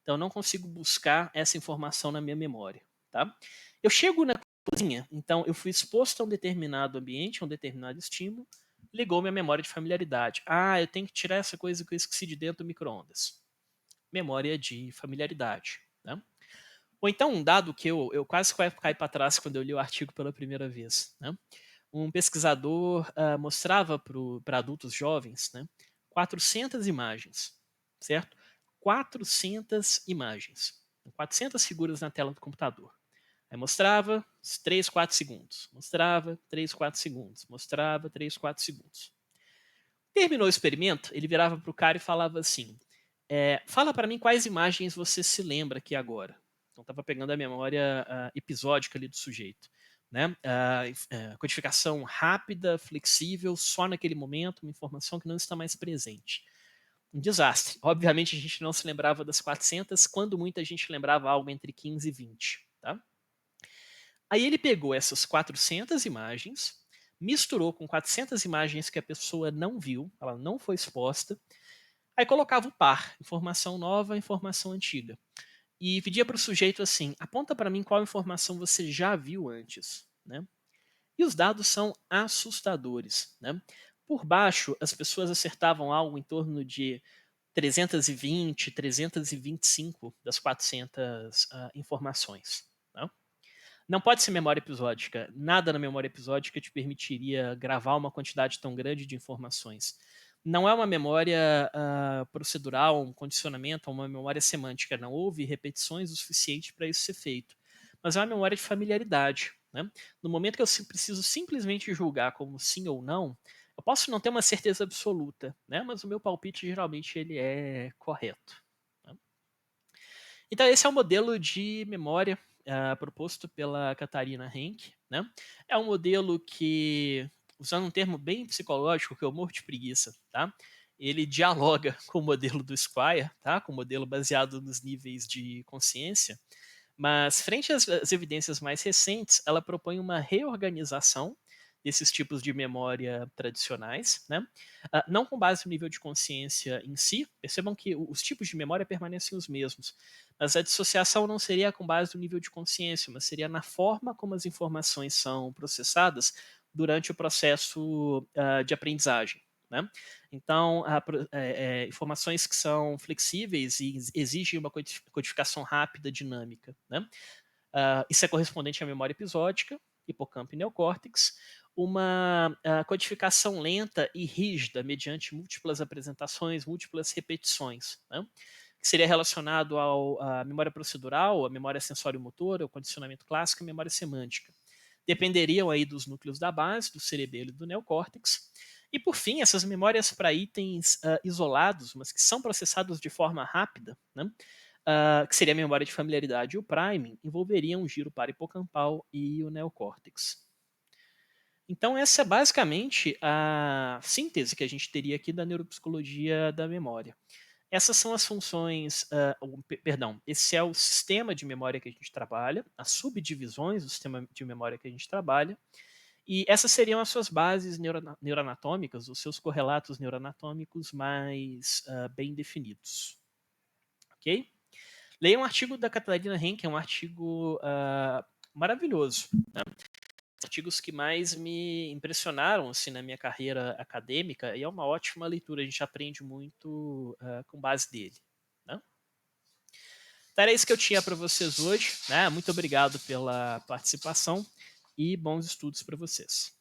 Então eu não consigo buscar essa informação na minha memória, tá? Eu chego na cozinha, então eu fui exposto a um determinado ambiente, a um determinado estímulo, ligou minha memória de familiaridade. Ah, eu tenho que tirar essa coisa que eu esqueci de dentro do micro-ondas. Memória de familiaridade, né? Ou então um dado que eu quase caí para trás quando eu li o artigo pela primeira vez, né? Um pesquisador mostrava para adultos jovens, né, 400 imagens, certo? 400 imagens, 400 figuras na tela do computador. Aí mostrava 3, 4 segundos, mostrava 3, 4 segundos, mostrava 3, 4 segundos. Terminou o experimento, ele virava para o cara e falava assim: fala para mim quais imagens você se lembra aqui agora. Então estava pegando a memória episódica ali do sujeito. né? Codificação rápida, flexível, só naquele momento, uma informação que não está mais presente. Um desastre. Obviamente a gente não se lembrava das 400, quando muita gente lembrava algo entre 15 e 20. Tá? Aí ele pegou essas 400 imagens, misturou com 400 imagens que a pessoa não viu, ela não foi exposta, aí colocava o par, informação nova, informação antiga. E pedia para o sujeito assim: aponta para mim qual informação você já viu antes. Né? E os dados são assustadores. Né? Por baixo, as pessoas acertavam algo em torno de 320, 325 das 400 informações. Tá? Não pode ser memória episódica. Nada na memória episódica te permitiria gravar uma quantidade tão grande de informações. Não é uma memória procedural, um condicionamento, uma memória semântica. Não houve repetições o suficiente para isso ser feito. Mas é uma memória de familiaridade. Né? No momento que eu preciso simplesmente julgar como sim ou não, eu posso não ter uma certeza absoluta, né? Mas o meu palpite geralmente ele é correto. Né? Então esse é o modelo de memória proposto pela Catarina Henke. Né? É um modelo que, usando um termo bem psicológico, que eu morro de preguiça, tá? Ele dialoga com o modelo do Squire, tá? Com o modelo baseado nos níveis de consciência, mas frente às evidências mais recentes, ela propõe uma reorganização desses tipos de memória tradicionais, né? Não com base no nível de consciência em si, percebam que os tipos de memória permanecem os mesmos, mas a dissociação não seria com base no nível de consciência, mas seria na forma como as informações são processadas durante o processo de aprendizagem. Né? Então, informações que são flexíveis e exigem uma codificação rápida, dinâmica. Né? Isso é correspondente à memória episódica, hipocampo e neocórtex. Uma codificação lenta e rígida, mediante múltiplas apresentações, múltiplas repetições. Né? Que seria relacionado à memória procedural, à memória sensório-motora, ao condicionamento clássico e à memória semântica. Dependeriam aí dos núcleos da base, do cerebelo e do neocórtex. E por fim, essas memórias para itens isolados, mas que são processados de forma rápida, né? Que seria a memória de familiaridade e o priming, envolveriam o giro parahipocampal e o neocórtex. Então essa é basicamente a síntese que a gente teria aqui da neuropsicologia da memória. Essas são as funções, perdão, esse é o sistema de memória que a gente trabalha, as subdivisões do sistema de memória que a gente trabalha, e essas seriam as suas bases neuroanatômicas, os seus correlatos neuroanatômicos mais bem definidos. Ok? Leia um artigo da Catarina Henke, é um artigo maravilhoso. Né? Artigos que mais me impressionaram assim, na minha carreira acadêmica, e é uma ótima leitura, a gente aprende muito com base dele. Né? Então era isso que eu tinha para vocês hoje. Né? Muito obrigado pela participação e bons estudos para vocês.